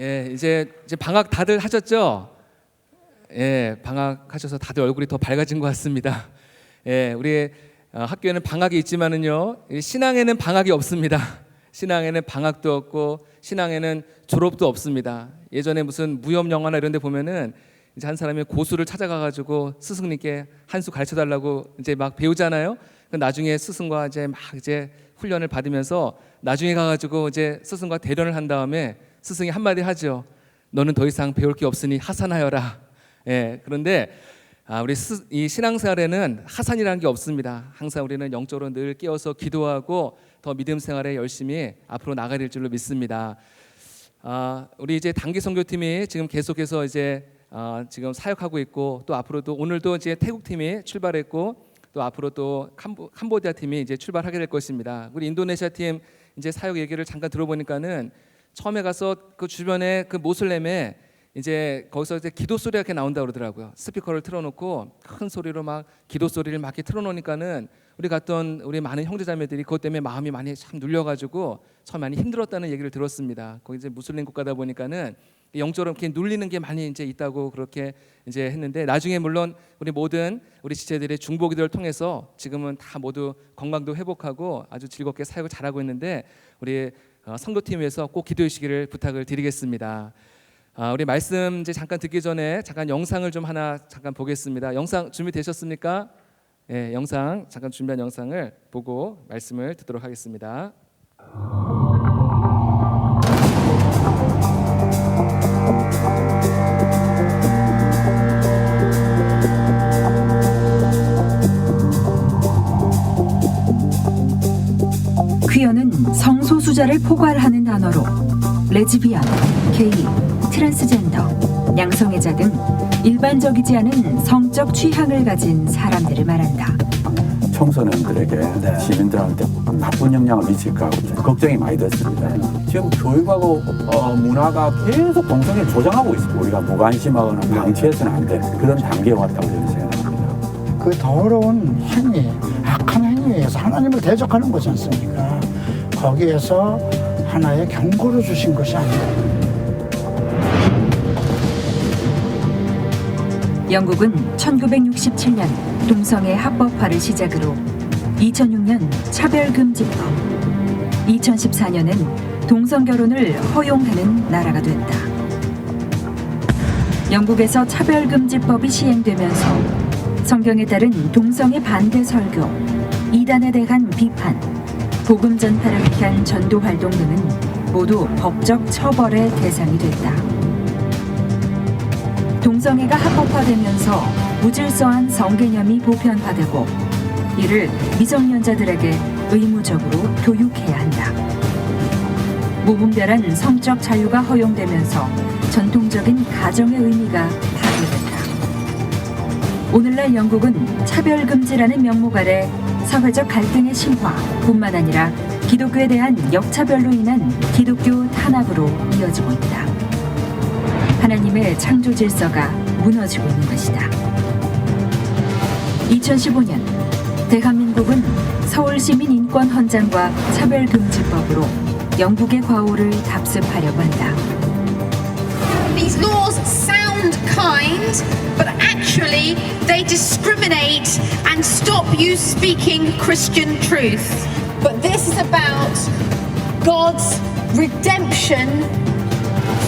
예, 이제 방학 다들 하셨죠? 예, 방학하셔서 다들 얼굴이 더 밝아진 것 같습니다. 예, 우리 학교에는 방학이 있지만은요, 신앙에는 방학이 없습니다. 신앙에는 방학도 없고 신앙에는 졸업도 없습니다. 예전에 무슨 무협 영화나 이런 데 보면은 이제 한 사람이 고수를 찾아가가지고 스승님께 한 수 가르쳐 달라고 이제 막 배우잖아요. 나중에 스승과 이제 훈련을 받으면서 나중에 가가지고 이제 스승과 대련을 한 다음에 스승이 한마디 하죠. 너는 더 이상 배울 게 없으니 하산하여라. 예, 그런데 우리 이 신앙생활에는 하산이라는 게 없습니다. 항상 우리는 영적으로 늘 깨어서 기도하고 더 믿음 생활에 열심히 앞으로 나가야 될 줄로 믿습니다. 우리 이제 단기 선교팀이 지금 계속해서 이제 지금 사역하고 있고, 또 앞으로도 오늘도 이제 태국 팀이 출발했고, 또 앞으로 또 캄보디아 팀이 이제 출발하게 될 것입니다. 우리 인도네시아 팀 이제 사역 얘기를 잠깐 들어보니까는 처음에 가서 그 주변에 그 모슬렘에 이제 거기서 이제 기도 소리가 이렇게 나온다 그러더라고요. 스피커를 틀어놓고 큰 소리로 막 기도 소리를 막 이렇게 틀어놓으니까는 우리 갔던 우리 많은 형제자매들이 그것 때문에 마음이 많이 참 눌려가지고 처음 많이 힘들었다는 얘기를 들었습니다. 거기 이제 무슬림 국가다 보니까는 영적으로 이렇게 눌리는 게 많이 이제 있다고 그렇게 이제 했는데, 나중에 물론 우리 모든 우리 지체들의 중보기도를 통해서 지금은 다 모두 건강도 회복하고 아주 즐겁게 사역을 잘하고 있는데, 우리 성도팀 위해서 꼭 기도해 주시기를 부탁을 드리겠습니다. 우리 말씀 이제 잠깐 듣기 전에 잠깐 영상을 좀 하나 잠깐 보겠습니다. 영상 준비되셨습니까? 예, 영상 잠깐 준비한 영상을 보고 말씀을 듣도록 하겠습니다. 퀴어는 성소수자를 포괄하는 단어로 레즈비언, 게이, 트랜스젠더, 양성애자 등 일반적이지 않은 성적 취향을 가진 사람들을 말한다. 청소년들에게 시민들한테 나쁜 영향을 미칠까 걱정이 많이 됐습니다. 지금 교육하고 문화가 계속 동성애 조장하고 있습니다. 우리가 무관심하거나 방치해서는 안 돼. 그런 단계에 왔다고 저는 생각합니다. 그 더러운 행위, 악한 행위에서 하나님을 대적하는 거지 않습니까? 거기에서 하나의 경고를 주신 것이 아니에요. 영국은 1967년 동성애 합법화를 시작으로 2006년 차별금지법, 2014년엔 동성결혼을 허용하는 나라가 됐다. 영국에서 차별금지법이 시행되면서 성경에 따른 동성애 반대 설교, 이단에 대한 비판, 복음 전파를 위한 전도 활동 등은 모두 법적 처벌의 대상이 됐다. 동성애가 합법화되면서 무질서한 성개념이 보편화되고, 이를 미성년자들에게 의무적으로 교육해야 한다. 무분별한 성적 자유가 허용되면서 전통적인 가정의 의미가 파괴된다. 오늘날 영국은 차별금지라는 명목 아래 사회적 갈등의 심화뿐만 아니라 기독교에 대한 역차별로 인한 기독교 탄압으로 이어지고 있다. 하나님의 창조 질서가 무너지고 있는 것이다. 2015년 대한민국은 서울시민인권헌장과 차별금지법으로 영국의 과오를 답습하려고 한다. These laws sound kind, but actually they discriminate and stop you speaking Christian truth. But this is about God's redemption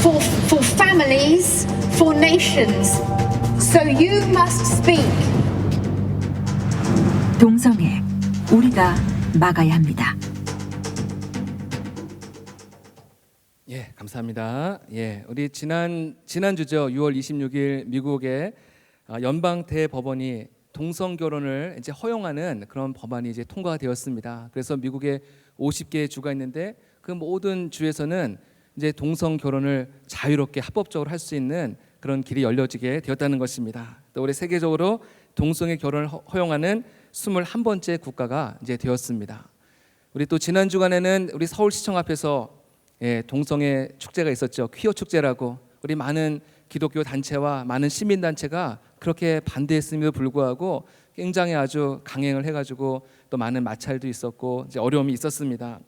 for families, for nations. So you must speak. 동성애, 우리가 막아야 합니다. 예, 감사합니다. 예, 우리 지난주죠. 6월 26일 미국의 연방 대법원이 동성 결혼을 이제 허용하는 그런 법안이 이제 통과가 되었습니다. 그래서 미국에 50개의 주가 있는데 그 모든 주에서는 이제 동성 결혼을 자유롭게 합법적으로 할 수 있는 그런 길이 열려지게 되었다는 것입니다. 또 우리 세계적으로 동성애 결혼을 허용하는 21번째 국가가 이제 되었습니다. 우리 또 지난 주간에는 우리 서울시청 앞에서 동성애 축제가 있었죠. 퀴어 축제라고. 우리 많은 기독교 단체와 많은 시민 단체가 그렇게 반대했음에도 불구하고 굉장히 아주 강행을 해가지고 또 많은 마찰도 있었고 이제 어려움이 있었습니다.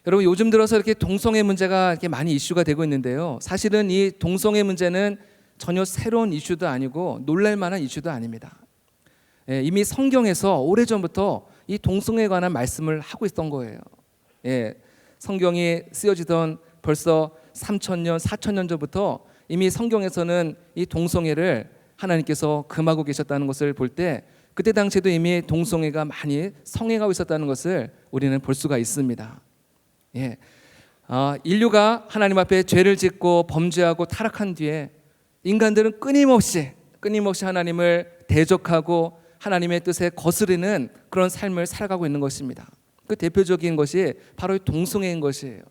여러분 요즘 들어서 이렇게 동성애 문제가 이렇게 많이 이슈가 되고 있는데요. 사실은 이 동성애 문제는 전혀 새로운 이슈도 아니고 놀랄 만한 이슈도 아닙니다. 예, 이미 성경에서 오래전부터 이 동성애에 관한 말씀을 하고 있던 거예요. 예, 성경이 쓰여지던 벌써 3,000년, 4,000년 전부터 이미 성경에서는 이 동성애를 하나님께서 금하고 계셨다는 것을 볼 때 그때 당시에도 이미 동성애가 많이 성행하고 있었다는 것을 우리는 볼 수가 있습니다. 예, 인류가 하나님 앞에 죄를 짓고 범죄하고 타락한 뒤에 인간들은 끊임없이 하나님을 대적하고 하나님의 뜻에 거스르는 그런 삶을 살아가고 있는 것입니다. 그 대표적인 것이 바로 동성애인 것이에요.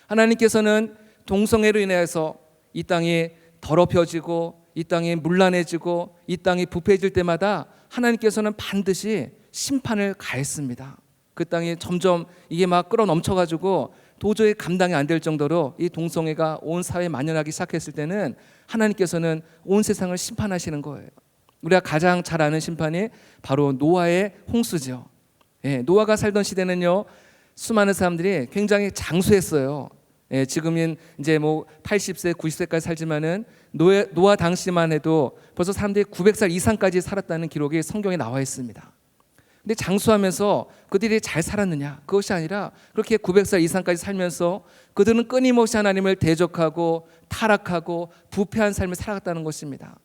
하나님께서는 동성애로 인해서 이 땅이 더럽혀지고 이 땅이 문란해지고 이 땅이 부패해질 때마다 하나님께서는 반드시 심판을 가했습니다. 그 땅이 점점 이게 막 끌어 넘쳐가지고 도저히 감당이 안 될 정도로 이 동성애가 온 사회에 만연하기 시작했을 때는 하나님께서는 온 세상을 심판하시는 거예요. 우리가 가장 잘 아는 심판이 바로 노아의 홍수죠. 예, 노아가 살던 시대는요, 수많은 사람들이 굉장히 장수했어요. 예, 지금은 이제 뭐 80세, 90세까지 살지만은 노아 당시만 해도 벌써 사람들이 900살 이상까지 살았다는 기록이 성경에 나와 있습니다. 근데 장수하면서 그들이 잘 살았느냐? 그것이 아니라 그렇게 900살 이상까지 살면서 그들은 끊임없이 하나님을 대적하고 타락하고 부패한 삶을 살아갔다는 것입니다.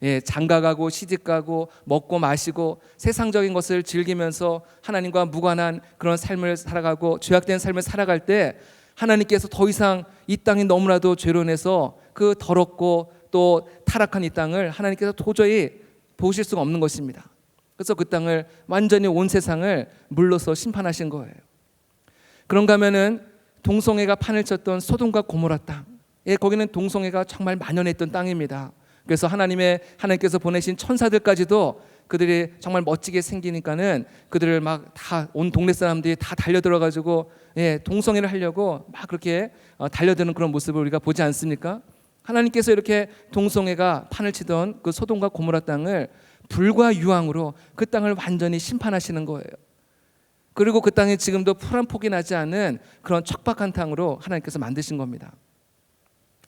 예, 장가가고 시집가고 먹고 마시고 세상적인 것을 즐기면서 하나님과 무관한 그런 삶을 살아가고 죄악된 삶을 살아갈 때 하나님께서 더 이상 이 땅이 너무나도 죄로 인해서 그 더럽고 또 타락한 이 땅을 하나님께서 도저히 보실 수가 없는 것입니다. 그래서 그 땅을 완전히 온 세상을 물로서 심판하신 거예요. 그런가 하면은 동성애가 판을 쳤던 소돔과 고모라 땅, 예, 거기는 동성애가 정말 만연했던 땅입니다. 그래서 하나님께서 보내신 천사들까지도 그들이 정말 멋지게 생기니까는 그들을 막 다 온 동네 사람들이 다 달려들어 가지고, 예, 동성애를 하려고 막 그렇게 달려드는 그런 모습을 우리가 보지 않습니까? 하나님께서 이렇게 동성애가 판을 치던 그 소돔과 고모라 땅을 불과 유황으로 그 땅을 완전히 심판하시는 거예요. 그리고 그 땅에 지금도 풀 한 폭이 나지 않은 그런 척박한 땅으로 하나님께서 만드신 겁니다.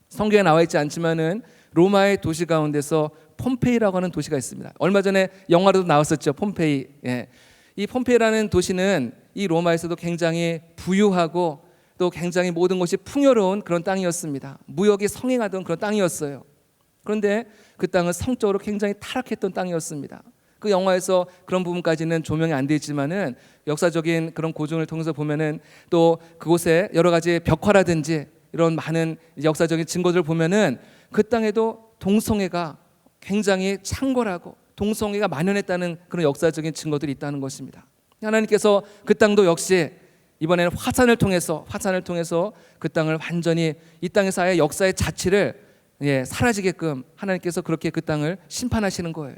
성경에 나와 있지 않지만은 로마의 도시 가운데서 폼페이라고 하는 도시가 있습니다. 얼마 전에 영화로도 나왔었죠, 폼페이. 예. 이 폼페이라는 도시는 이 로마에서도 굉장히 부유하고 또 굉장히 모든 것이 풍요로운 그런 땅이었습니다. 무역이 성행하던 그런 땅이었어요. 그런데 그 땅은 성적으로 굉장히 타락했던 땅이었습니다. 그 영화에서 그런 부분까지는 조명이 안 돼 있지만은 역사적인 그런 고증을 통해서 보면은 또 그곳에 여러 가지 벽화라든지 이런 많은 역사적인 증거들을 보면은 그 땅에도 동성애가 굉장히 창궐하고 동성애가 만연했다는 그런 역사적인 증거들이 있다는 것입니다. 하나님께서 그 땅도 역시 이번에는 화산을 통해서 그 땅을 완전히 이 땅에서 아예 역사의 자취를, 예, 사라지게끔 하나님께서 그렇게 그 땅을 심판하시는 거예요.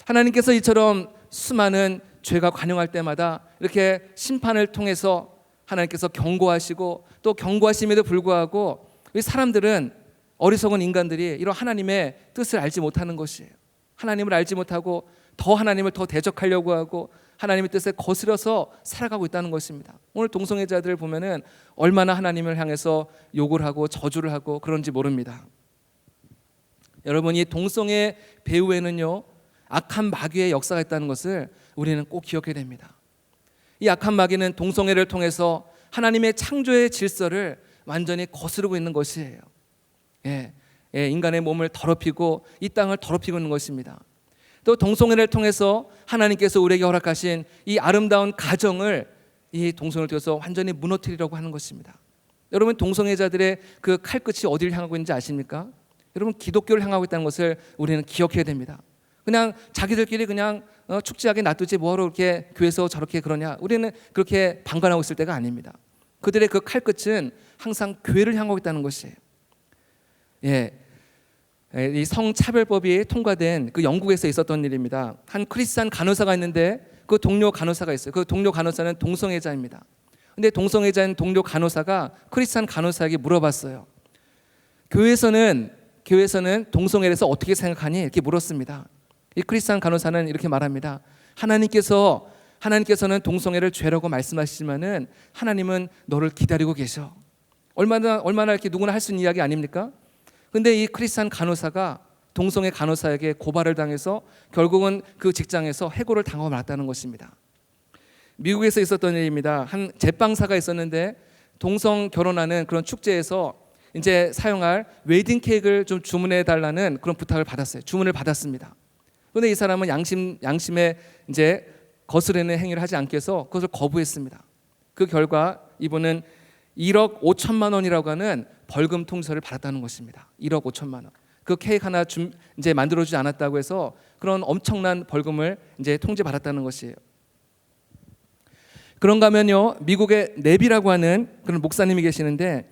하나님께서 이처럼 수많은 죄가 관영할 때마다 이렇게 심판을 통해서 하나님께서 경고하시고 또 경고하심에도 불구하고 이 사람들은, 어리석은 인간들이 이런 하나님의 뜻을 알지 못하는 것이에요. 하나님을 알지 못하고 하나님을 더 대적하려고 하고 하나님의 뜻에 거스려서 살아가고 있다는 것입니다. 오늘 동성애자들을 보면은 얼마나 하나님을 향해서 욕을 하고 저주를 하고 그런지 모릅니다. 여러분, 이 동성애 배후에는요, 악한 마귀의 역사가 있다는 것을 우리는 꼭 기억해야 됩니다. 이 악한 마귀는 동성애를 통해서 하나님의 창조의 질서를 완전히 거스르고 있는 것이에요. 예, 인간의 몸을 더럽히고 이 땅을 더럽히고 있는 것입니다. 또 동성애를 통해서 하나님께서 우리에게 허락하신 이 아름다운 가정을 이 동성애를 통해서 완전히 무너뜨리려고 하는 것입니다. 여러분, 동성애자들의 그 칼끝이 어디를 향하고 있는지 아십니까? 여러분, 기독교를 향하고 있다는 것을 우리는 기억해야 됩니다. 그냥 자기들끼리 그냥 축제하게 놔두지 뭐하러 이렇게 교회에서 저렇게 그러냐, 우리는 그렇게 방관하고 있을 때가 아닙니다. 그들의 그 칼끝은 항상 교회를 향하고 있다는 것이에요. 예, 이 성차별법이 통과된 그 영국에서 있었던 일입니다. 한 크리스찬 간호사가 있는데 그 동료 간호사가 있어요. 그 동료 간호사는 동성애자입니다. 근데 동성애자인 동료 간호사가 크리스찬 간호사에게 물어봤어요. 교회에서는 동성애에 대해서 어떻게 생각하니? 이렇게 물었습니다. 이 크리스찬 간호사는 이렇게 말합니다. 하나님께서 하나님께서는 동성애를 죄라고 말씀하시지만은 하나님은 너를 기다리고 계셔. 얼마나 이렇게 누구나 할 수 있는 이야기 아닙니까? 근데 이 크리스찬 간호사가 동성애 간호사에게 고발을 당해서 결국은 그 직장에서 해고를 당하고 말았다는 것입니다. 미국에서 있었던 일입니다. 한 제빵사가 있었는데 동성 결혼하는 그런 축제에서 이제 사용할 웨딩 케이크를 좀 주문해 달라는 그런 부탁을 받았어요. 주문을 받았습니다. 그런데 이 사람은 양심에 이제 거스르는 행위를 하지 않기 위해서 그것을 거부했습니다. 그 결과 이분은 1억 5천만 원이라고 하는 벌금 통지서를 받았다는 것입니다. 1억 5천만 원. 그 케이크 하나 이제 만들어주지 않았다고 해서 그런 엄청난 벌금을 이제 통지받았다는 것이에요. 그런가 하면요, 미국의 네비라고 하는 그런 목사님이 계시는데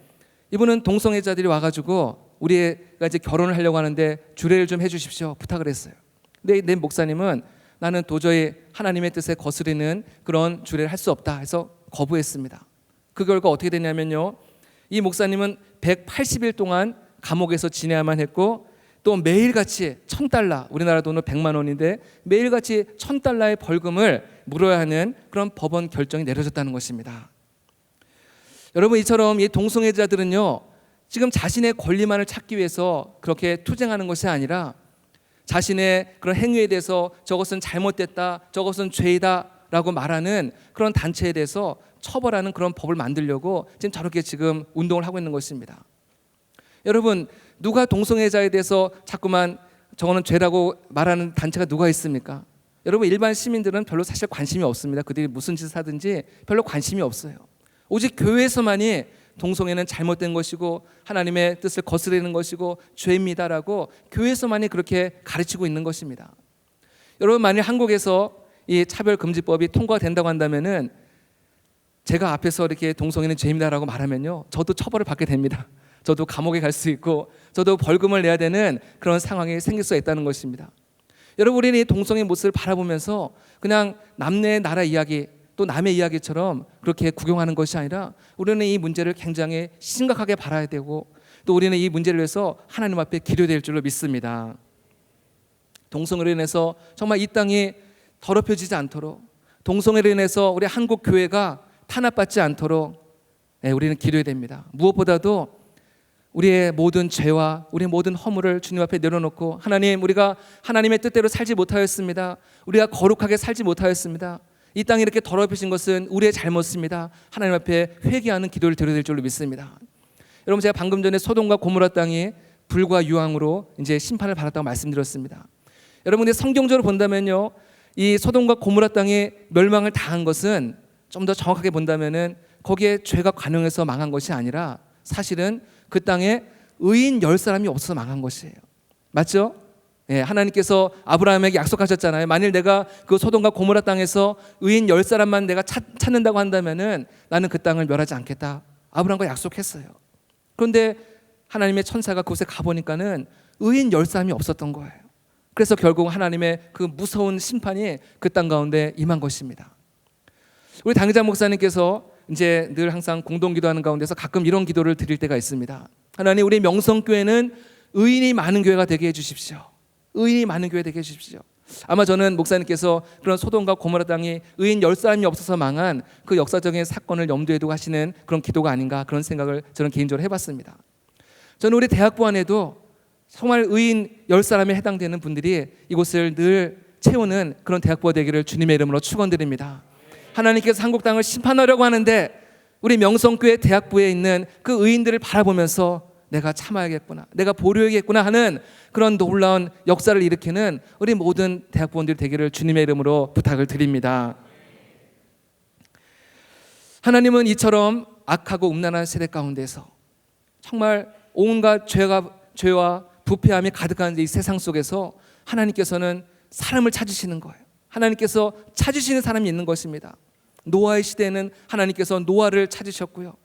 이분은 동성애자들이 와가지고 우리가 이제 결혼을 하려고 하는데 주례를 좀 해주십시오 부탁을 했어요. 근데 네 목사님은 나는 도저히 하나님의 뜻에 거스르는 그런 주례를 할 수 없다 해서 거부했습니다. 그 결과 어떻게 됐냐면요, 이 목사님은 180일 동안 감옥에서 지내야만 했고 또 매일같이 $1,000, 우리나라 돈으로 100만 원인데 매일같이 $1,000의 벌금을 물어야 하는 그런 법원 결정이 내려졌다는 것입니다. 여러분, 이처럼 이 동성애자들은요, 지금 자신의 권리만을 찾기 위해서 그렇게 투쟁하는 것이 아니라 자신의 그런 행위에 대해서 저것은 잘못됐다, 저것은 죄이다 라고 말하는 그런 단체에 대해서 처벌하는 그런 법을 만들려고 지금 저렇게 지금 운동을 하고 있는 것입니다. 여러분, 누가 동성애자에 대해서 자꾸만 저거는 죄라고 말하는 단체가 누가 있습니까? 여러분, 일반 시민들은 별로 사실 관심이 없습니다. 그들이 무슨 짓을 하든지 별로 관심이 없어요. 오직 교회에서만이 동성애는 잘못된 것이고 하나님의 뜻을 거스르는 것이고 죄입니다라고 교회에서만이 그렇게 가르치고 있는 것입니다. 여러분, 만약 한국에서 이 차별금지법이 통과된다고 한다면은 제가 앞에서 이렇게 동성애는 죄입니다라고 말하면요, 저도 처벌을 받게 됩니다. 저도 감옥에 갈 수 있고 저도 벌금을 내야 되는 그런 상황이 생길 수 있다는 것입니다. 여러분, 우리는 이 동성애 모습을 바라보면서 그냥 남의 나라 이야기 또 남의 이야기처럼 그렇게 구경하는 것이 아니라 우리는 이 문제를 굉장히 심각하게 바라야 되고 또 우리는 이 문제를 위해서 하나님 앞에 기도될 줄로 믿습니다. 동성애로 인해서 정말 이 땅이 더럽혀지지 않도록, 동성애로 인해서 우리 한국 교회가 탄압받지 않도록 우리는 기도해야 됩니다. 무엇보다도 우리의 모든 죄와 우리의 모든 허물을 주님 앞에 내려놓고, 하나님, 우리가 하나님의 뜻대로 살지 못하였습니다. 우리가 거룩하게 살지 못하였습니다. 이 땅이 이렇게 더럽혀진 것은 우리의 잘못입니다. 하나님 앞에 회개하는 기도를 드려야 될 줄로 믿습니다. 여러분, 제가 방금 전에 소돔과 고모라 땅이 불과 유황으로 이제 심판을 받았다고 말씀드렸습니다. 여러분, 근데 성경적으로 본다면요, 이 소돔과 고모라 땅이 멸망을 당한 것은 좀 더 정확하게 본다면은 거기에 죄가 관영해서 망한 것이 아니라 사실은 그 땅에 의인 10사람이 없어서 망한 것이에요. 맞죠? 예, 하나님께서 아브라함에게 약속하셨잖아요. 만일 내가 그 소돔과 고모라 땅에서 의인 10사람만 내가 찾는다고 한다면은 나는 그 땅을 멸하지 않겠다. 아브라함과 약속했어요. 그런데 하나님의 천사가 그곳에 가보니까는 의인 10사람이 없었던 거예요. 그래서 결국 하나님의 그 무서운 심판이 그 땅 가운데 임한 것입니다. 우리 당회장 목사님께서 이제 늘 항상 공동기도하는 가운데서 가끔 이런 기도를 드릴 때가 있습니다. 하나님, 우리 명성교회는 의인이 많은 교회가 되게 해주십시오. 의인이 많은 교회 되게 해주십시오. 아마 저는 목사님께서 그런 소돔과 고모라 땅이 의인 10사람이 없어서 망한 그 역사적인 사건을 염두에 두고 하시는 그런 기도가 아닌가, 그런 생각을 저는 개인적으로 해봤습니다. 저는 우리 대학부 안에도 정말 의인 10사람에 해당되는 분들이 이곳을 늘 채우는 그런 대학부가 되기를 주님의 이름으로 축원드립니다. 하나님께서 한국 땅을 심판하려고 하는데 우리 명성교회 대학부에 있는 그 의인들을 바라보면서 내가 참아야겠구나, 내가 보류해야겠구나 하는 그런 놀라운 역사를 일으키는 우리 모든 대학부원들이 되기를 주님의 이름으로 부탁을 드립니다. 하나님은 이처럼 악하고 음란한 세대 가운데서 정말 온갖 죄와 부패함이 가득한 이 세상 속에서 하나님께서는 사람을 찾으시는 거예요. 하나님께서 찾으시는 사람이 있는 것입니다. 노아의 시대에는 하나님께서 노아를 찾으셨고요,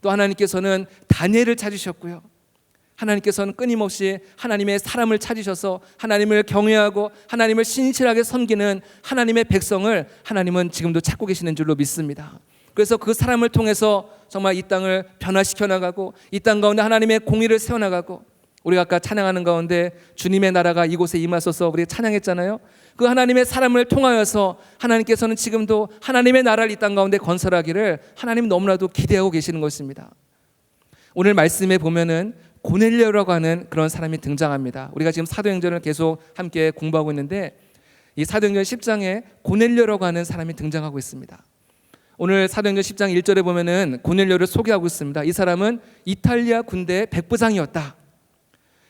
또 하나님께서는 다니엘을 찾으셨고요, 하나님께서는 끊임없이 하나님의 사람을 찾으셔서 하나님을 경외하고 하나님을 신실하게 섬기는 하나님의 백성을 하나님은 지금도 찾고 계시는 줄로 믿습니다. 그래서 그 사람을 통해서 정말 이 땅을 변화시켜 나가고 이 땅 가운데 하나님의 공의를 세워나가고, 우리가 아까 찬양하는 가운데 주님의 나라가 이곳에 임하소서 우리 찬양했잖아요. 그 하나님의 사람을 통하여서 하나님께서는 지금도 하나님의 나라를 이 땅 가운데 건설하기를 하나님 너무나도 기대하고 계시는 것입니다. 오늘 말씀에 보면은 고넬료라고 하는 그런 사람이 등장합니다. 우리가 지금 사도행전을 계속 함께 공부하고 있는데 이 사도행전 10장에 고넬료라고 하는 사람이 등장하고 있습니다. 오늘 사도행전 10장 1절에 보면은 고넬료를 소개하고 있습니다. 이 사람은 이탈리아 군대의 백부장이었다.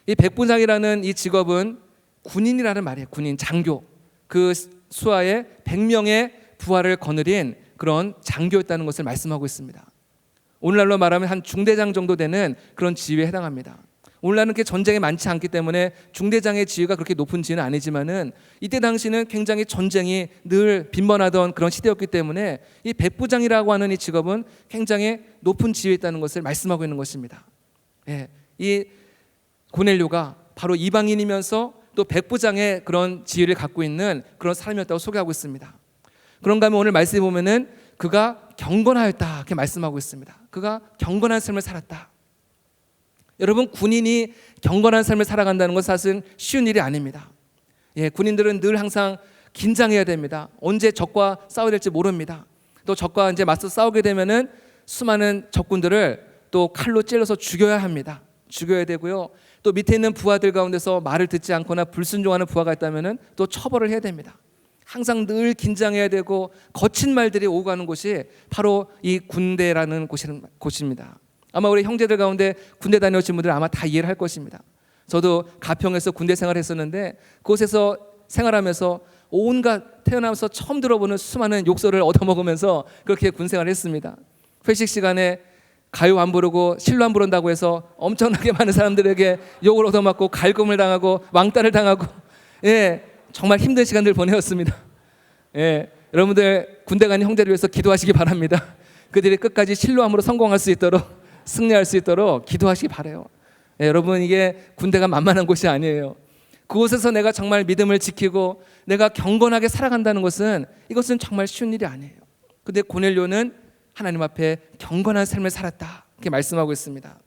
이 백부장이라는 이 직업은 군인이라는 말이에요. 군인, 장교. 그 수하에 100명의 부하를 거느린 그런 장교였다는 것을 말씀하고 있습니다. 오늘날로 말하면 한 중대장 정도 되는 그런 지위에 해당합니다. 오늘날은 그렇게 전쟁이 많지 않기 때문에 중대장의 지위가 그렇게 높은 지위는 아니지만은 이때 당시는 굉장히 전쟁이 늘 빈번하던 그런 시대였기 때문에 이 백부장이라고 하는 이 직업은 굉장히 높은 지위에 있다는 것을 말씀하고 있는 것입니다. 예, 이 고넬료가 바로 이방인이면서 또 백부장의 그런 지위를 갖고 있는 그런 사람이었다고 소개하고 있습니다. 그런가 하면 오늘 말씀에 보면은 그가 경건하였다 이렇게 말씀하고 있습니다. 그가 경건한 삶을 살았다. 여러분, 군인이 경건한 삶을 살아간다는 것은 사실 쉬운 일이 아닙니다. 예, 군인들은 늘 항상 긴장해야 됩니다. 언제 적과 싸워야 될지 모릅니다. 또 적과 이제 맞서 싸우게 되면은 수많은 적군들을 또 칼로 찔러서 죽여야 합니다. 죽여야 되고요. 또 밑에 있는 부하들 가운데서 말을 듣지 않거나 불순종하는 부하가 있다면은 또 처벌을 해야 됩니다. 항상 늘 긴장해야 되고 거친 말들이 오고 가는 곳이 바로 이 군대라는 곳입니다. 아마 우리 형제들 가운데 군대 다녀오신 분들 아마 다 이해를 할 것입니다. 저도 가평에서 군대 생활을 했었는데 그곳에서 생활하면서 온갖 태어나면서 처음 들어보는 수많은 욕설을 얻어먹으면서 그렇게 군 생활을 했습니다. 회식 시간에 가요 안 부르고 실로 안 부른다고 해서 엄청나게 많은 사람들에게 욕을 얻어맞고 갈굼을 당하고 왕따를 당하고, 예, 정말 힘든 시간들 보내었습니다. 예, 여러분들 군대 간 형제를 위해서 기도하시기 바랍니다. 그들이 끝까지 실로함으로 성공할 수 있도록, 승리할 수 있도록 기도하시기 바라요. 예, 여러분, 이게 군대가 만만한 곳이 아니에요. 그곳에서 내가 정말 믿음을 지키고 내가 경건하게 살아간다는 것은 이것은 정말 쉬운 일이 아니에요. 근데 고넬료는 하나님 앞에 경건한 삶을 살았다 이렇게 말씀하고 있습니다.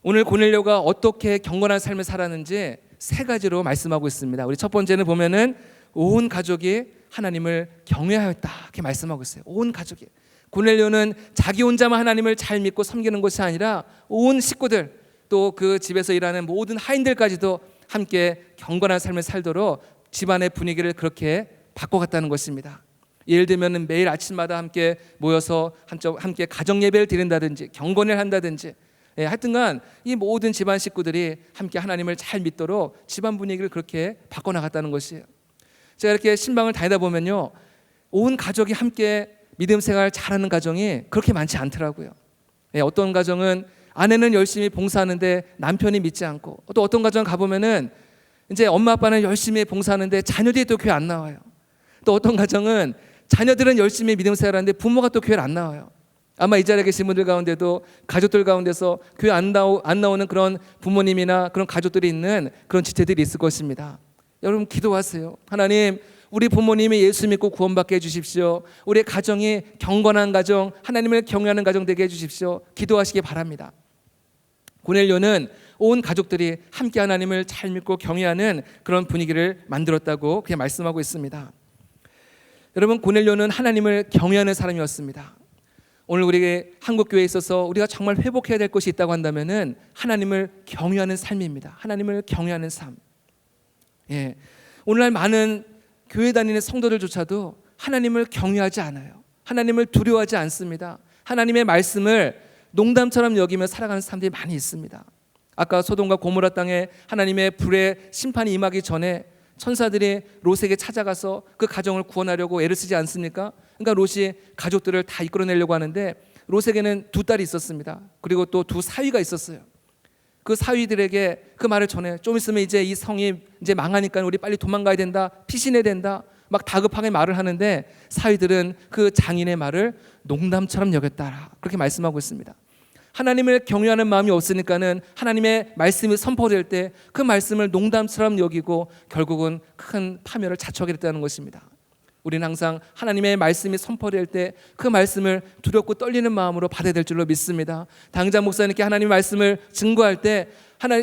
오늘 고넬료가 어떻게 경건한 삶을 살았는지 세 가지로 말씀하고 있습니다. 우리 첫 번째는 보면은 온 가족이 하나님을 경외하였다 이렇게 말씀하고 있어요. 온 가족이. 고넬료는 자기 혼자만 하나님을 잘 믿고 섬기는 것이 아니라 온 식구들, 또 그 집에서 일하는 모든 하인들까지도 함께 경건한 삶을 살도록 집안의 분위기를 그렇게 바꿔갔다는 것입니다. 예를 들면 매일 아침마다 함께 모여서 함께 가정 예배를 드린다든지 경건을 한다든지, 예, 하여튼간 이 모든 집안 식구들이 함께 하나님을 잘 믿도록 집안 분위기를 그렇게 바꿔나갔다는 것이에요. 제가 이렇게 신방을 다니다 보면요, 온 가족이 함께 믿음 생활 잘하는 가정이 그렇게 많지 않더라고요. 예, 어떤 가정은 아내는 열심히 봉사하는데 남편이 믿지 않고, 또 어떤 가정 가보면은 이제 엄마 아빠는 열심히 봉사하는데 자녀들이 또 교회 안 나와요. 또 어떤 가정은 자녀들은 열심히 믿음 생활하는데 부모가 또 교회를 안 나와요. 아마 이 자리에 계신 분들 가운데도 가족들 가운데서 교회 안 나오는 그런 부모님이나 그런 가족들이 있는 그런 지체들이 있을 것입니다. 여러분, 기도하세요. 하나님, 우리 부모님이 예수 믿고 구원받게 해주십시오. 우리 가정이 경건한 가정, 하나님을 경외하는 가정 되게 해주십시오. 기도하시기 바랍니다. 고넬료는 온 가족들이 함께 하나님을 잘 믿고 경외하는 그런 분위기를 만들었다고 그렇게 말씀하고 있습니다. 여러분, 고넬료는 하나님을 경외하는 사람이었습니다. 오늘 우리 한국교회에 있어서 우리가 정말 회복해야 될 것이 있다고 한다면은 하나님을 경외하는 삶입니다. 하나님을 경외하는 삶. 예, 오늘날 많은 교회 다니는 성도들조차도 하나님을 경외하지 않아요. 하나님을 두려워하지 않습니다. 하나님의 말씀을 농담처럼 여기며 살아가는 사람들이 많이 있습니다. 아까 소돔과 고모라 땅에 하나님의 불의 심판이 임하기 전에 천사들이 롯에게 찾아가서 그 가정을 구원하려고 애를 쓰지 않습니까? 그러니까 롯이 가족들을 다 이끌어내려고 하는데 롯에게는 두 딸이 있었습니다. 그리고 또 두 사위가 있었어요. 그 사위들에게 그 말을 전해, 좀 있으면 이제 이 성이 이제 망하니까 우리 빨리 도망가야 된다, 피신해야 된다, 막 다급하게 말을 하는데 사위들은 그 장인의 말을 농담처럼 여겼다 그렇게 말씀하고 있습니다. 하나님을 경외하는 마음이 없으니까는 하나님의 말씀이 선포될 때 그 말씀을 농담처럼 여기고 결국은 큰 파멸을 자초하게 됐다는 것입니다. 우리는 항상 하나님의 말씀이 선포될 때 그 말씀을 두렵고 떨리는 마음으로 받아야 될 줄로 믿습니다. 당장 목사님께 하나님의 말씀을 증거할 때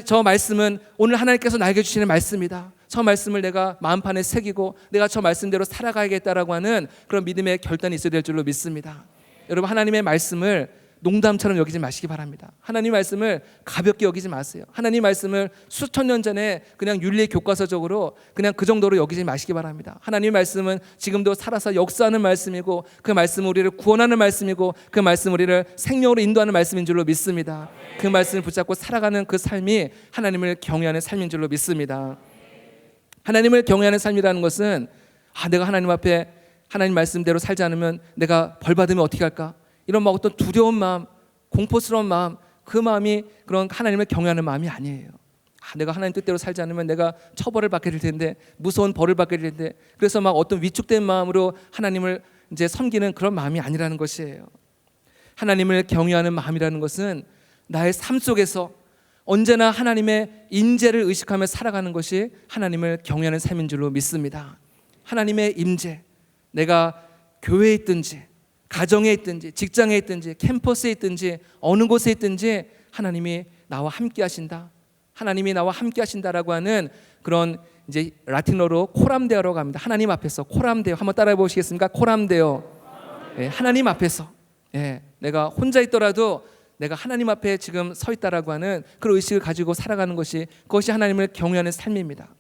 저 말씀은 오늘 하나님께서 나에게 주시는 말씀이다. 저 말씀을 내가 마음판에 새기고 내가 저 말씀대로 살아가야겠다라고 하는 그런 믿음의 결단이 있어야 될 줄로 믿습니다. 여러분, 하나님의 말씀을 농담처럼 여기지 마시기 바랍니다. 하나님 말씀을 가볍게 여기지 마세요. 하나님 말씀을 수천 년 전에 그냥 윤리 교과서적으로 그냥 그 정도로 여기지 마시기 바랍니다. 하나님 말씀은 지금도 살아서 역사하는 말씀이고 그 말씀은 우리를 구원하는 말씀이고 그 말씀은 우리를 생명으로 인도하는 말씀인 줄로 믿습니다. 그 말씀을 붙잡고 살아가는 그 삶이 하나님을 경외하는 삶인 줄로 믿습니다. 하나님을 경외하는 삶이라는 것은 내가 하나님 앞에 하나님 말씀대로 살지 않으면 내가 벌 받으면 어떻게 할까? 이런 막 어떤 두려운 마음, 공포스러운 마음, 그 마음이 그런 하나님을 경외하는 마음이 아니에요. 내가 하나님 뜻대로 살지 않으면 내가 처벌을 받게 될 텐데, 무서운 벌을 받게 될 텐데, 그래서 막 어떤 위축된 마음으로 하나님을 이제 섬기는 그런 마음이 아니라는 것이에요. 하나님을 경외하는 마음이라는 것은 나의 삶 속에서 언제나 하나님의 임재를 의식하며 살아가는 것이 하나님을 경외하는 삶인 줄로 믿습니다. 하나님의 임재, 내가 교회에 있든지 가정에 있든지 직장에 있든지 캠퍼스에 있든지 어느 곳에 있든지 하나님이 나와 함께 하신다. 하나님이 나와 함께 하신다라고 하는 그런 이제 라틴어로 코람데오라고 합니다. 하나님 앞에서 코람데오, 한번 따라해 보시겠습니까? 코람데오. 하나님 앞에서 내가 혼자 있더라도 내가 하나님 앞에 지금 서 있다라고 하는 그런 의식을 가지고 살아가는 것이, 그것이 하나님을 경외하는 삶입니다.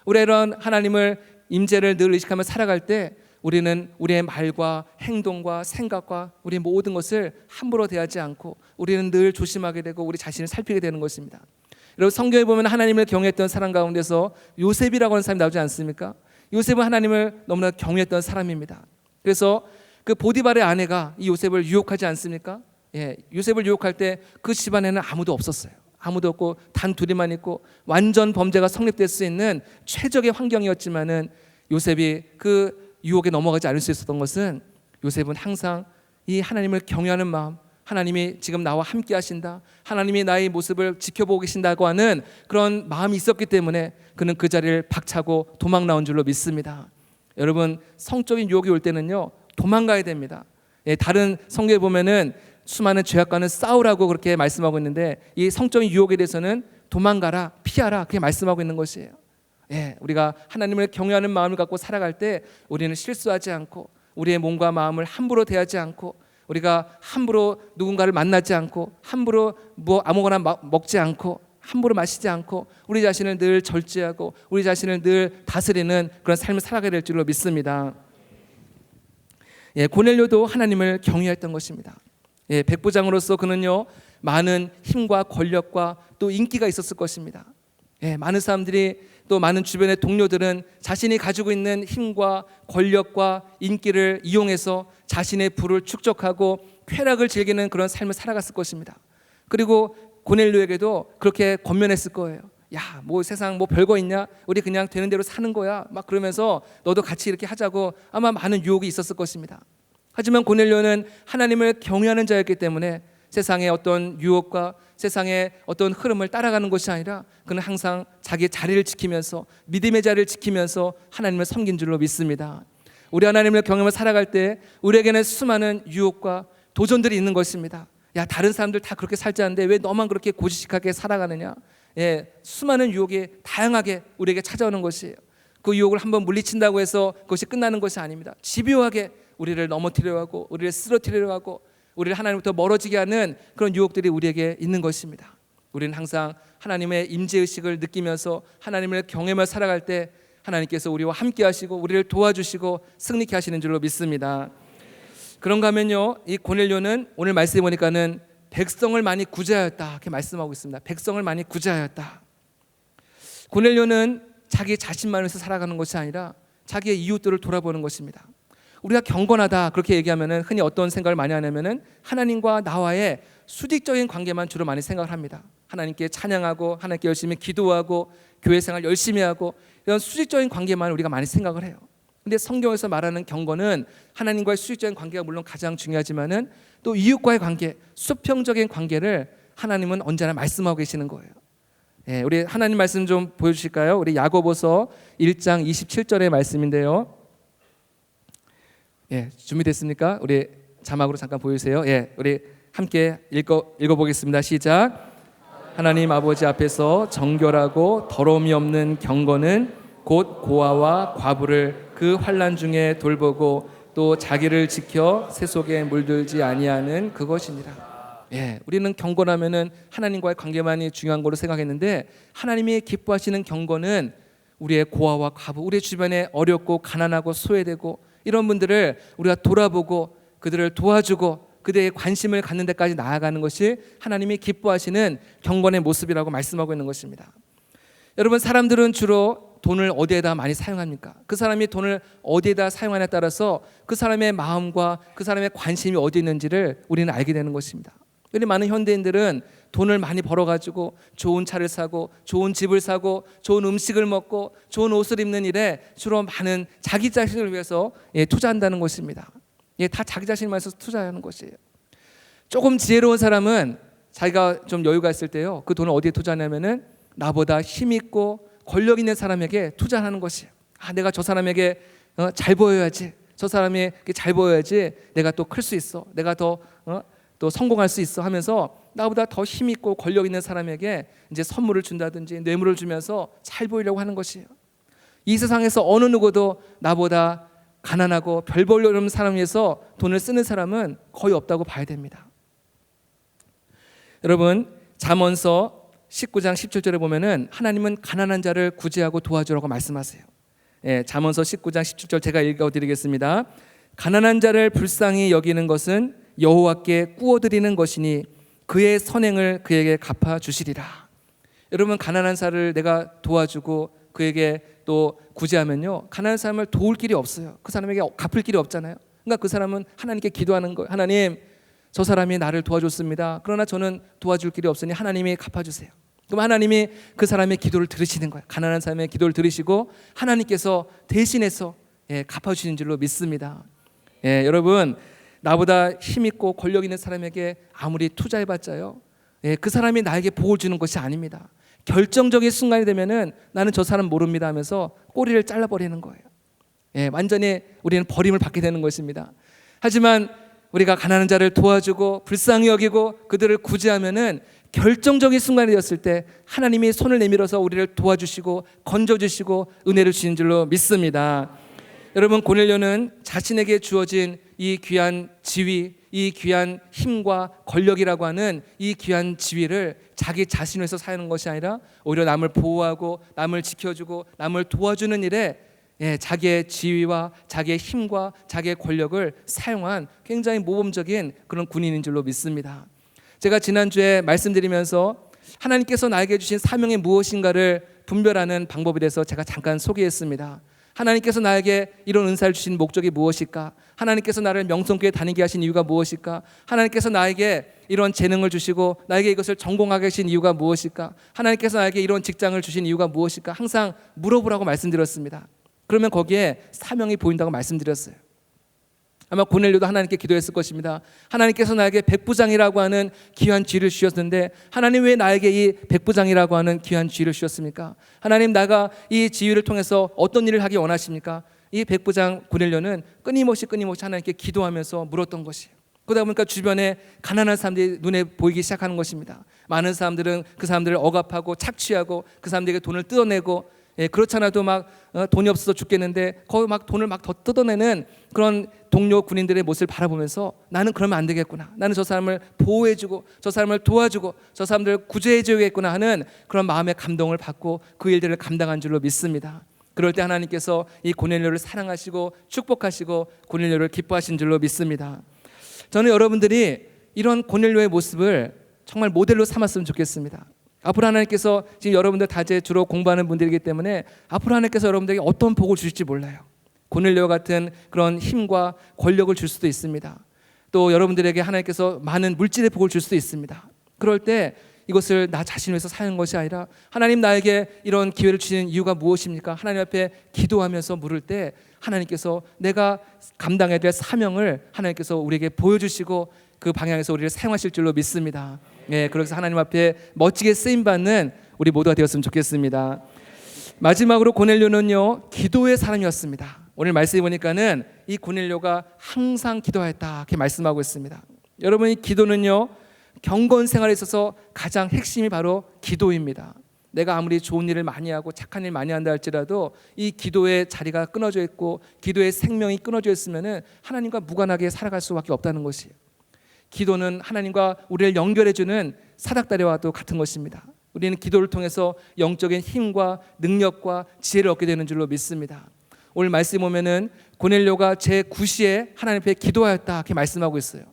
우리 이런 하나님을 임재를 늘 의식하며 살아갈 때 우리는 우리의 말과 행동과 생각과 우리 모든 것을 함부로 대하지 않고 우리는 늘 조심하게 되고 우리 자신을 살피게 되는 것입니다. 여러분, 성경에 보면 하나님을 경외했던 사람 가운데서 요셉이라고 하는 사람이 나오지 않습니까? 요셉은 하나님을 너무나 경외했던 사람입니다. 그래서 그 보디발의 아내가 이 요셉을 유혹하지 않습니까? 요셉을 유혹할 때 그 집안에는 아무도 없었어요. 아무도 없고 단 둘이만 있고 완전 범죄가 성립될 수 있는 최적의 환경이었지만은 요셉이 그 유혹에 넘어가지 않을 수 있었던 것은, 요셉은 항상 이 하나님을 경외하는 마음, 하나님이 지금 나와 함께 하신다, 하나님이 나의 모습을 지켜보고 계신다고 하는 그런 마음이 있었기 때문에 그는 그 자리를 박차고 도망 나온 줄로 믿습니다. 여러분, 성적인 유혹이 올 때는요 도망가야 됩니다. 다른 성경에 보면은 수많은 죄악과는 싸우라고 그렇게 말씀하고 있는데, 이 성적인 유혹에 대해서는 도망가라, 피하라, 그렇게 말씀하고 있는 것이에요. 우리가 하나님을 경외하는 마음을 갖고 살아갈 때 우리는 실수하지 않고 우리의 몸과 마음을 함부로 대하지 않고 우리가 함부로 누군가를 만나지 않고 함부로 아무거나 먹지 않고 함부로 마시지 않고 우리 자신을 늘 절제하고 우리 자신을 늘 다스리는 그런 삶을 살아가게 될 줄로 믿습니다. 고넬료도 하나님을 경외했던 것입니다. 백부장으로서 그는요 많은 힘과 권력과 또 인기가 있었을 것입니다. 많은 사람들이, 또 많은 주변의 동료들은 자신이 가지고 있는 힘과 권력과 인기를 이용해서 자신의 부를 축적하고 쾌락을 즐기는 그런 삶을 살아갔을 것입니다. 그리고 고넬료에게도 그렇게 권면했을 거예요. 야, 뭐 세상 뭐 별거 있냐? 우리 그냥 되는 대로 사는 거야. 막 그러면서 너도 같이 이렇게 하자고 아마 많은 유혹이 있었을 것입니다. 하지만 고넬료는 하나님을 경외하는 자였기 때문에 세상의 어떤 유혹과 세상의 어떤 흐름을 따라가는 것이 아니라 그는 항상 자기의 자리를 지키면서 믿음의 자리를 지키면서 하나님을 섬긴 줄로 믿습니다. 우리 하나님을 경험하며 살아갈 때 우리에게는 수많은 유혹과 도전들이 있는 것입니다. 야, 다른 사람들 다 그렇게 살지 않는데 왜 너만 그렇게 고지식하게 살아가느냐? 수많은 유혹이 다양하게 우리에게 찾아오는 것이에요. 그 유혹을 한번 물리친다고 해서 그것이 끝나는 것이 아닙니다. 집요하게 우리를 넘어뜨리려 하고 우리를 쓰러뜨리려 하고 우리를 하나님부터 멀어지게 하는 그런 유혹들이 우리에게 있는 것입니다. 우리는 항상 하나님의 임재의식을 느끼면서 하나님을 경외하며 살아갈 때 하나님께서 우리와 함께 하시고 우리를 도와주시고 승리케 하시는 줄로 믿습니다. 그런가 하면요, 이 고넬료는 오늘 말씀해 보니까는 백성을 많이 구제하였다 이렇게 말씀하고 있습니다. 백성을 많이 구제하였다. 고넬료는 자기 자신만을 위해서 살아가는 것이 아니라 자기의 이웃들을 돌아보는 것입니다. 우리가 경건하다 그렇게 얘기하면은 흔히 어떤 생각을 많이 하냐면은 하나님과 나와의 수직적인 관계만 주로 많이 생각을 합니다. 하나님께 찬양하고 하나님께 열심히 기도하고 교회 생활 열심히 하고 이런 수직적인 관계만 우리가 많이 생각을 해요. 근데 성경에서 말하는 경건은 하나님과의 수직적인 관계가 물론 가장 중요하지만은 또 이웃과의 관계, 수평적인 관계를 하나님은 언제나 말씀하고 계시는 거예요. 우리 하나님 말씀 좀 보여주실까요? 우리 야고보서 1장 27절의 말씀인데요. 준비됐습니까? 우리 자막으로 잠깐 보여주세요. 우리 함께 읽어보겠습니다. 시작. 하나님 아버지 앞에서 정결하고 더러움이 없는 경건은 곧 고아와 과부를 그 환난 중에 돌보고 또 자기를 지켜 새 속에 물들지 아니하는 그것이니라. 예, 우리는 경건하면은 하나님과의 관계만이 중요한 걸로 생각했는데 하나님이 기뻐하시는 경건은 우리의 고아와 과부, 우리 주변에 어렵고 가난하고 소외되고 이런 분들을 우리가 돌아보고 그들을 도와주고 그들의 관심을 갖는 데까지 나아가는 것이 하나님이 기뻐하시는 경건의 모습이라고 말씀하고 있는 것입니다. 여러분, 사람들은 주로 돈을 어디에다 많이 사용합니까? 그 사람이 돈을 어디에다 사용하냐에 따라서 그 사람의 마음과 그 사람의 관심이 어디 있는지를 우리는 알게 되는 것입니다. 우리 많은 현대인들은 돈을 많이 벌어가지고 좋은 차를 사고 좋은 집을 사고 좋은 음식을 먹고 좋은 옷을 입는 일에 주로 많은 자기 자신을 위해서 투자한다는 것입니다. 다 자기 자신을 위해서 투자하는 것이에요. 조금 지혜로운 사람은 자기가 좀 여유가 있을 때요, 그 돈을 어디에 투자하냐면은 나보다 힘 있고 권력 있는 사람에게 투자하는 것이에요. 내가 저 사람에게 잘 보여야지, 저 사람이 잘 보여야지 내가 또 클 수 있어, 내가 더 또 성공할 수 있어 하면서 나보다 더 힘 있고 권력 있는 사람에게 이제 선물을 준다든지 뇌물을 주면서 잘 보이려고 하는 것이에요. 이 세상에서 어느 누구도 나보다 가난하고 별 보이려고 하는 사람 위해서 돈을 쓰는 사람은 거의 없다고 봐야 됩니다. 여러분, 잠언서 19장 17절에 보면은 하나님은 가난한 자를 구제하고 도와주라고 말씀하세요. 잠언서 19장 17절 제가 읽어드리겠습니다. 가난한 자를 불쌍히 여기는 것은 여호와께 꾸어드리는 것이니 그의 선행을 그에게 갚아주시리라. 여러분, 가난한 사람을 내가 도와주고 그에게 또 구제하면요, 가난한 사람을 도울 길이 없어요. 그 사람에게 갚을 길이 없잖아요. 그러니까 그 사람은 하나님께 기도하는 거예요. 하나님, 저 사람이 나를 도와줬습니다. 그러나 저는 도와줄 길이 없으니 하나님이 갚아주세요. 그럼 하나님이 그 사람의 기도를 들으시는 거예요. 가난한 사람의 기도를 들으시고 하나님께서 대신해서 갚아주시는 줄로 믿습니다. 여러분, 나보다 힘있고 권력 있는 사람에게 아무리 투자해봤자요, 그 사람이 나에게 복을 주는 것이 아닙니다. 결정적인 순간이 되면은 나는 저 사람 모릅니다 하면서 꼬리를 잘라버리는 거예요. 완전히 우리는 버림을 받게 되는 것입니다. 하지만 우리가 가난한 자를 도와주고 불쌍히 여기고 그들을 구제하면은 결정적인 순간이 되었을 때 하나님이 손을 내밀어서 우리를 도와주시고 건져주시고 은혜를 주시는 줄로 믿습니다. 여러분, 고넬료는 자신에게 주어진 이 귀한 지위, 이 귀한 힘과 권력이라고 하는 이 귀한 지위를 자기 자신을 위해서 사용하는 것이 아니라 오히려 남을 보호하고 남을 지켜주고 남을 도와주는 일에 자기의 지위와 자기의 힘과 자기의 권력을 사용한 굉장히 모범적인 그런 군인인 줄로 믿습니다. 제가 지난주에 말씀드리면서 하나님께서 나에게 주신 사명이 무엇인가를 분별하는 방법에 대해서 제가 잠깐 소개했습니다. 하나님께서 나에게 이런 은사를 주신 목적이 무엇일까? 하나님께서 나를 명성교회 다니게 하신 이유가 무엇일까? 하나님께서 나에게 이런 재능을 주시고 나에게 이것을 전공하게 하신 이유가 무엇일까? 하나님께서 나에게 이런 직장을 주신 이유가 무엇일까? 항상 물어보라고 말씀드렸습니다. 그러면 거기에 사명이 보인다고 말씀드렸어요. 아마 고넬료도 하나님께 기도했을 것입니다. 하나님께서 나에게 백부장이라고 하는 귀한 지위를 주셨는데 하나님, 왜 나에게 이 백부장이라고 하는 귀한 지위를 주셨습니까? 하나님, 나가 이 지위를 통해서 어떤 일을 하기 원하십니까? 이 백부장 고넬료는 끊임없이 하나님께 기도하면서 물었던 것이에요. 그러다 보니까 주변에 가난한 사람들이 눈에 보이기 시작하는 것입니다. 많은 사람들은 그 사람들을 억압하고 착취하고 그 사람들에게 돈을 뜯어내고, 그렇잖아도 막 돈이 없어서 죽겠는데 거기 막 돈을 막 더 뜯어내는 그런 동료 군인들의 모습을 바라보면서 나는 그러면 안 되겠구나, 나는 저 사람을 보호해주고 저 사람을 도와주고 저 사람들을 구제해줘야겠구나 하는 그런 마음의 감동을 받고 그 일들을 감당한 줄로 믿습니다. 그럴 때 하나님께서 이 고넬료를 사랑하시고 축복하시고 고넬료를 기뻐하신 줄로 믿습니다. 저는 여러분들이 이런 고넬료의 모습을 정말 모델로 삼았으면 좋겠습니다. 앞으로 하나님께서, 지금 여러분들 다 이제 주로 공부하는 분들이기 때문에 앞으로 하나님께서 여러분들에게 어떤 복을 주실지 몰라요. 고넬료 같은 그런 힘과 권력을 줄 수도 있습니다. 또 여러분들에게 하나님께서 많은 물질의 복을 줄 수도 있습니다. 그럴 때 이것을 나 자신을 위해서 사는 것이 아니라 하나님, 나에게 이런 기회를 주시는 이유가 무엇입니까? 하나님 앞에 기도하면서 물을 때 하나님께서 내가 감당해야 될 사명을 하나님께서 우리에게 보여주시고 그 방향에서 우리를 사용하실 줄로 믿습니다. 그래서 하나님 앞에 멋지게 쓰임받는 우리 모두가 되었으면 좋겠습니다. 마지막으로 고넬료는요, 기도의 사람이었습니다. 오늘 말씀해 보니까는 이 고넬료가 항상 기도했다, 이렇게 말씀하고 있습니다. 여러분, 이 기도는요, 경건 생활에 있어서 가장 핵심이 바로 기도입니다. 내가 아무리 좋은 일을 많이 하고 착한 일 많이 한다 할지라도 이 기도의 자리가 끊어져 있고 기도의 생명이 끊어져 있으면은 하나님과 무관하게 살아갈 수밖에 없다는 것이에요. 기도는 하나님과 우리를 연결해주는 사닥다리와도 같은 것입니다. 우리는 기도를 통해서 영적인 힘과 능력과 지혜를 얻게 되는 줄로 믿습니다. 오늘 말씀 보면은 고넬료가 제9시에 하나님 앞에 기도하였다 이렇게 말씀하고 있어요.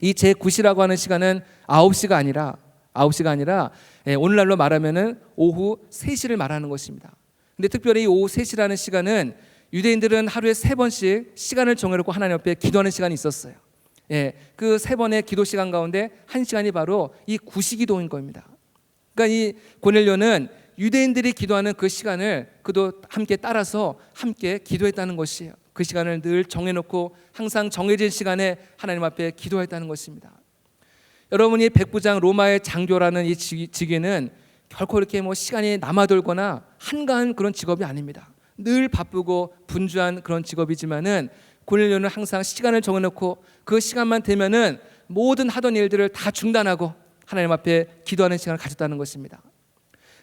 이 제9시라고 하는 시간은 9시가 아니라 오늘날로 말하면은 오후 3시를 말하는 것입니다. 근데 특별히 이 오후 3시라는 시간은 유대인들은 하루에 3번씩 시간을 정해놓고 하나님 앞에 기도하는 시간이 있었어요. 그 3번의 기도 시간 가운데 한 시간이 바로 이 구시기도인 겁니다. 그러니까 이 고넬료는 유대인들이 기도하는 그 시간을 그도 함께 따라서 함께 기도했다는 것이에요. 그 시간을 늘 정해놓고 항상 정해진 시간에 하나님 앞에 기도했다는 것입니다. 여러분이 백부장 로마의 장교라는 이 직위는 결코 이렇게 시간이 남아돌거나 한가한 그런 직업이 아닙니다. 늘 바쁘고 분주한 그런 직업이지만은 고넬료는 항상 시간을 정해놓고 그 시간만 되면은 모든 하던 일들을 다 중단하고 하나님 앞에 기도하는 시간을 가졌다는 것입니다.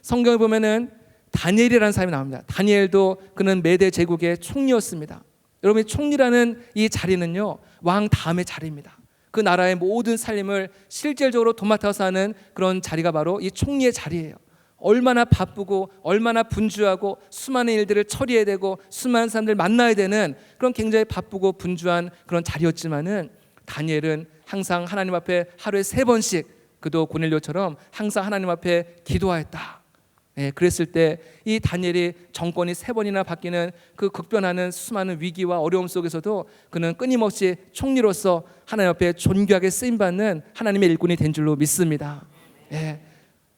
성경에 보면은 다니엘이라는 사람이 나옵니다. 다니엘도 그는 메대 제국의 총리였습니다. 여러분, 총리라는 이 자리는요, 왕 다음의 자리입니다. 그 나라의 모든 살림을 실질적으로 도맡아서 하는 그런 자리가 바로 이 총리의 자리예요. 얼마나 바쁘고 얼마나 분주하고 수많은 일들을 처리해야 되고 수많은 사람들 만나야 되는 그런 굉장히 바쁘고 분주한 그런 자리였지만은 다니엘은 항상 하나님 앞에 하루에 3번씩 그도 고넬료처럼 항상 하나님 앞에 기도하였다. 그랬을 때 이 다니엘이 정권이 3번이나 바뀌는 그 극변하는 수많은 위기와 어려움 속에서도 그는 끊임없이 총리로서 하나님 앞에 존귀하게 쓰임받는 하나님의 일꾼이 된 줄로 믿습니다.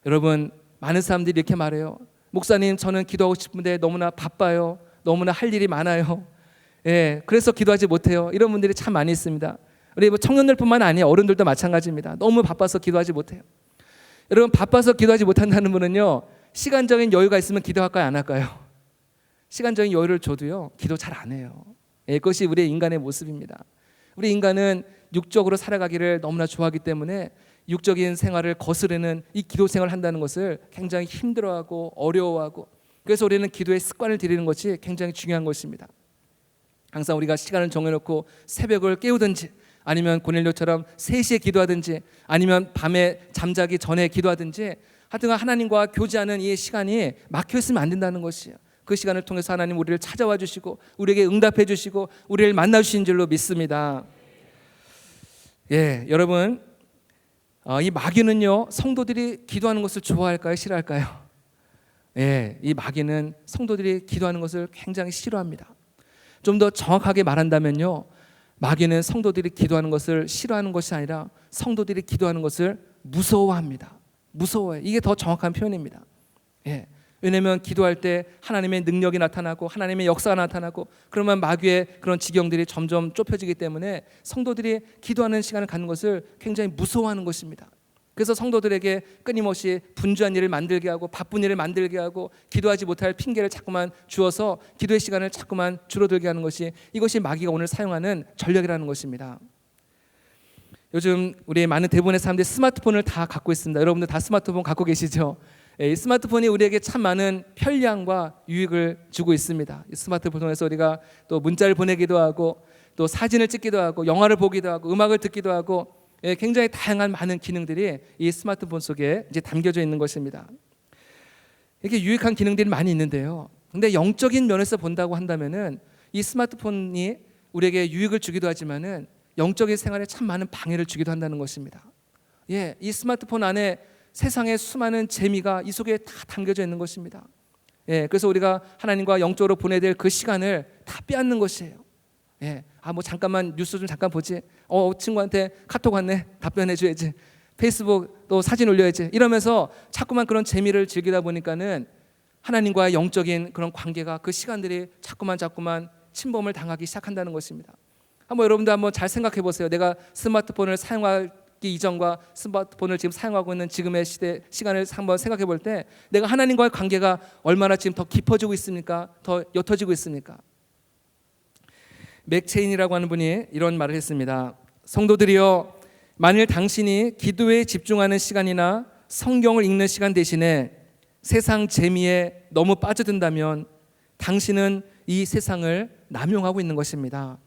여러분, 많은 사람들이 이렇게 말해요. 목사님, 저는 기도하고 싶은데 너무나 바빠요. 너무나 할 일이 많아요. 그래서 기도하지 못해요. 이런 분들이 참 많이 있습니다. 우리 청년들뿐만 아니에요. 어른들도 마찬가지입니다. 너무 바빠서 기도하지 못해요. 여러분, 바빠서 기도하지 못한다는 분은요, 시간적인 여유가 있으면 기도할까요, 안 할까요? 시간적인 여유를 줘도요, 기도 잘 안 해요. 그것이 우리의 인간의 모습입니다. 우리 인간은 육적으로 살아가기를 너무나 좋아하기 때문에 육적인 생활을 거스르는 이 기도 생활을 한다는 것을 굉장히 힘들어하고 어려워하고, 그래서 우리는 기도의 습관을 들이는 것이 굉장히 중요한 것입니다. 항상 우리가 시간을 정해놓고 새벽을 깨우든지 아니면 고넬료처럼 3시에 기도하든지 아니면 밤에 잠자기 전에 기도하든지 하여튼 하나님과 교제하는 이 시간이 막혀있으면 안 된다는 것이에요. 그 시간을 통해서 하나님 우리를 찾아와 주시고 우리에게 응답해 주시고 우리를 만나 주신 줄로 믿습니다. 여러분, 이 마귀는요, 성도들이 기도하는 것을 좋아할까요, 싫어할까요? 이 마귀는 성도들이 기도하는 것을 굉장히 싫어합니다. 좀 더 정확하게 말한다면요, 마귀는 성도들이 기도하는 것을 싫어하는 것이 아니라 성도들이 기도하는 것을 무서워합니다. 무서워요. 이게 더 정확한 표현입니다. 왜냐하면 기도할 때 하나님의 능력이 나타나고 하나님의 역사가 나타나고 그러면 마귀의 그런 지경들이 점점 좁혀지기 때문에 성도들이 기도하는 시간을 갖는 것을 굉장히 무서워하는 것입니다. 그래서 성도들에게 끊임없이 분주한 일을 만들게 하고 바쁜 일을 만들게 하고 기도하지 못할 핑계를 자꾸만 주어서 기도의 시간을 자꾸만 줄어들게 하는 것이, 이것이 마귀가 오늘 사용하는 전략이라는 것입니다. 요즘 우리 많은 대부분의 사람들이 스마트폰을 다 갖고 있습니다. 여러분들 다 스마트폰 갖고 계시죠? 이 스마트폰이 우리에게 참 많은 편리함과 유익을 주고 있습니다. 이 스마트폰 통해서 우리가 또 문자를 보내기도 하고 또 사진을 찍기도 하고 영화를 보기도 하고 음악을 듣기도 하고 굉장히 다양한 많은 기능들이 이 스마트폰 속에 이제 담겨져 있는 것입니다. 이렇게 유익한 기능들이 많이 있는데요. 근데 영적인 면에서 본다고 한다면은 이 스마트폰이 우리에게 유익을 주기도 하지만은 영적인 생활에 참 많은 방해를 주기도 한다는 것입니다. 이 스마트폰 안에 세상의 수많은 재미가 이 속에 다 담겨져 있는 것입니다. 그래서 우리가 하나님과 영적으로 보내야 될 그 시간을 다 빼앗는 것이에요. 뭐 잠깐만 뉴스 좀 잠깐 보지. 친구한테 카톡 왔네, 답변해 줘야지. 페이스북 또 사진 올려야지. 이러면서 자꾸만 그런 재미를 즐기다 보니까는 하나님과의 영적인 그런 관계가 그 시간들이 자꾸만 침범을 당하기 시작한다는 것입니다. 한번 여러분들 한번 잘 생각해 보세요. 내가 스마트폰을 사용하기 이전과 스마트폰을 지금 사용하고 있는 지금의 시간을 한번 생각해 볼 때 내가 하나님과의 관계가 얼마나 지금 더 깊어지고 있습니까? 더 옅어지고 있습니까? 맥체인이라고 하는 분이 이런 말을 했습니다. 성도들이여, 만일 당신이 기도에 집중하는 시간이나 성경을 읽는 시간 대신에 세상 재미에 너무 빠져든다면 당신은 이 세상을 남용하고 있는 것입니다.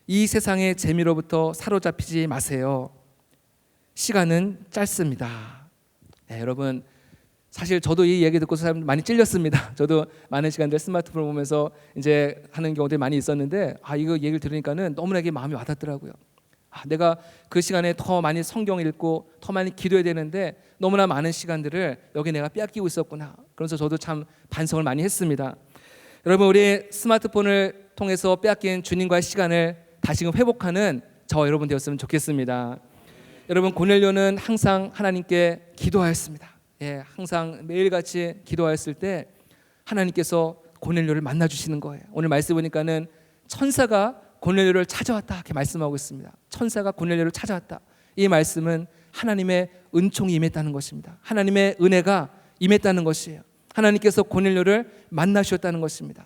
이 세상의 재미로부터 사로잡히지 마세요. 시간은 짧습니다. 네, 여러분, 사실 저도 이 얘기 듣고 사람 많이 찔렸습니다. 저도 많은 시간들 스마트폰을 보면서 이제 하는 경우들이 많이 있었는데, 이거 얘기를 들으니까는 너무나 이게 마음이 와닿더라고요. 내가 그 시간에 더 많이 성경 읽고 더 많이 기도해야 되는데 너무나 많은 시간들을 여기 내가 빼앗기고 있었구나. 그래서 저도 참 반성을 많이 했습니다. 여러분, 우리 스마트폰을 통해서 빼앗긴 주님과의 시간을 다시금 회복하는 저와 여러분 되었으면 좋겠습니다. 여러분, 고넬료는 항상 하나님께 기도하였습니다. 예, 항상 매일같이 기도하였을 때 하나님께서 고넬료를 만나주시는 거예요. 오늘 말씀 보니까는 천사가 고넬료를 찾아왔다 이렇게 말씀하고 있습니다. 천사가 고넬료를 찾아왔다. 이 말씀은 하나님의 은총이 임했다는 것입니다. 하나님의 은혜가 임했다는 것이에요. 하나님께서 고넬료를 만나주셨다는 것입니다.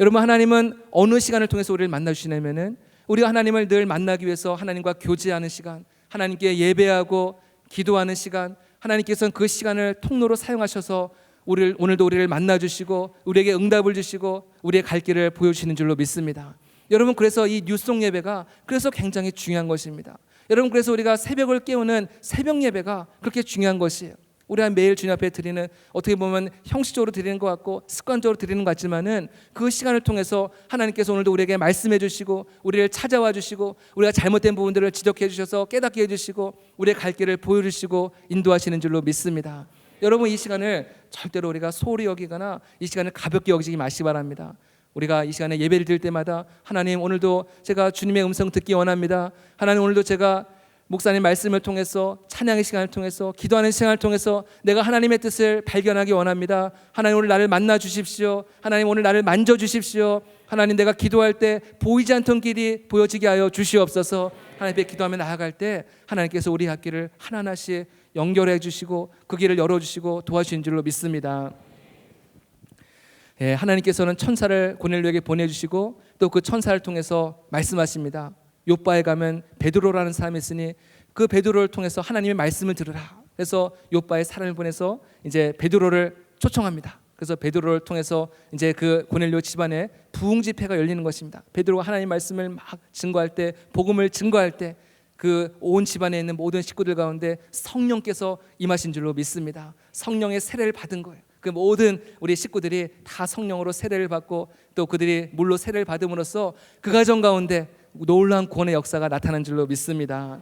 여러분, 하나님은 어느 시간을 통해서 우리를 만나주시냐면은 우리가 하나님을 늘 만나기 위해서 하나님과 교제하는 시간, 하나님께 예배하고 기도하는 시간, 하나님께서는 그 시간을 통로로 사용하셔서 오늘도 우리를 만나주시고 우리에게 응답을 주시고 우리의 갈 길을 보여주시는 줄로 믿습니다. 여러분, 그래서 이 뉴송 예배가 그래서 굉장히 중요한 것입니다. 여러분, 그래서 우리가 새벽을 깨우는 새벽 예배가 그렇게 중요한 것이에요. 우리가 매일 주님 앞에 드리는, 어떻게 보면 형식적으로 드리는 것 같고 습관적으로 드리는 것 같지만은 그 시간을 통해서 하나님께서 오늘도 우리에게 말씀해 주시고 우리를 찾아와 주시고 우리가 잘못된 부분들을 지적해 주셔서 깨닫게 해 주시고 우리의 갈 길을 보여주시고 인도하시는 줄로 믿습니다. 여러분, 이 시간을 절대로 우리가 소홀히 여기거나 이 시간을 가볍게 여기지 마시기 바랍니다. 우리가 이 시간에 예배를 드릴 때마다 하나님, 오늘도 제가 주님의 음성 듣기 원합니다. 하나님, 오늘도 제가 목사님 말씀을 통해서 찬양의 시간을 통해서 기도하는 시간을 통해서 내가 하나님의 뜻을 발견하기 원합니다. 하나님, 오늘 나를 만나 주십시오. 하나님, 오늘 나를 만져 주십시오. 하나님, 내가 기도할 때 보이지 않던 길이 보여지게 하여 주시옵소서. 하나님 앞에 기도하며 나아갈 때 하나님께서 우리 갈 길을 하나하나씩 연결해 주시고 그 길을 열어주시고 도와주신 줄로 믿습니다. 예, 하나님께서는 천사를 고넬료에게 보내주시고 또 그 천사를 통해서 말씀하십니다. 욥바에 가면 베드로라는 사람이 있으니 그 베드로를 통해서 하나님의 말씀을 들으라. 그래서 욥바에 사람을 보내서 이제 베드로를 초청합니다. 그래서 베드로를 통해서 이제 그 고넬료 집안에 부흥 집회가 열리는 것입니다. 베드로가 하나님의 말씀을 막 증거할 때, 복음을 증거할 때 그 온 집안에 있는 모든 식구들 가운데 성령께서 임하신 줄로 믿습니다. 성령의 세례를 받은 거예요. 그 모든 우리 식구들이 다 성령으로 세례를 받고 또 그들이 물로 세례를 받음으로써 그 가정 가운데 놀라운 구원의 역사가 나타난 줄로 믿습니다.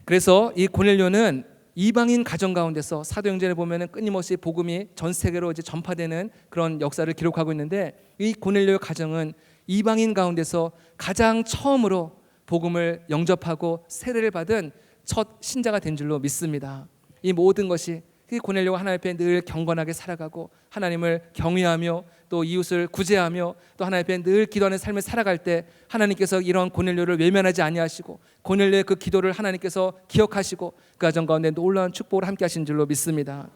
그래서 이 고넬료는 이방인 가정 가운데서 사도행전에 보면은 끊임없이 복음이 전 세계로 이제 전파되는 그런 역사를 기록하고 있는데 이 고넬료의 가정은 이방인 가운데서 가장 처음으로 복음을 영접하고 세례를 받은 첫 신자가 된 줄로 믿습니다. 이 모든 것이 고넬료가 하나님 앞에 늘 경건하게 살아가고 하나님을 경외하며 또 이웃을 구제하며 또 하나님 앞에 늘 기도하는 삶을 살아갈 때 하나님께서 이런 고넬료를 외면하지 아니하시고 고넬료의 그 기도를 하나님께서 기억하시고 그 가정 가운데 놀라운 축복을 함께 하신 줄로 믿습니다.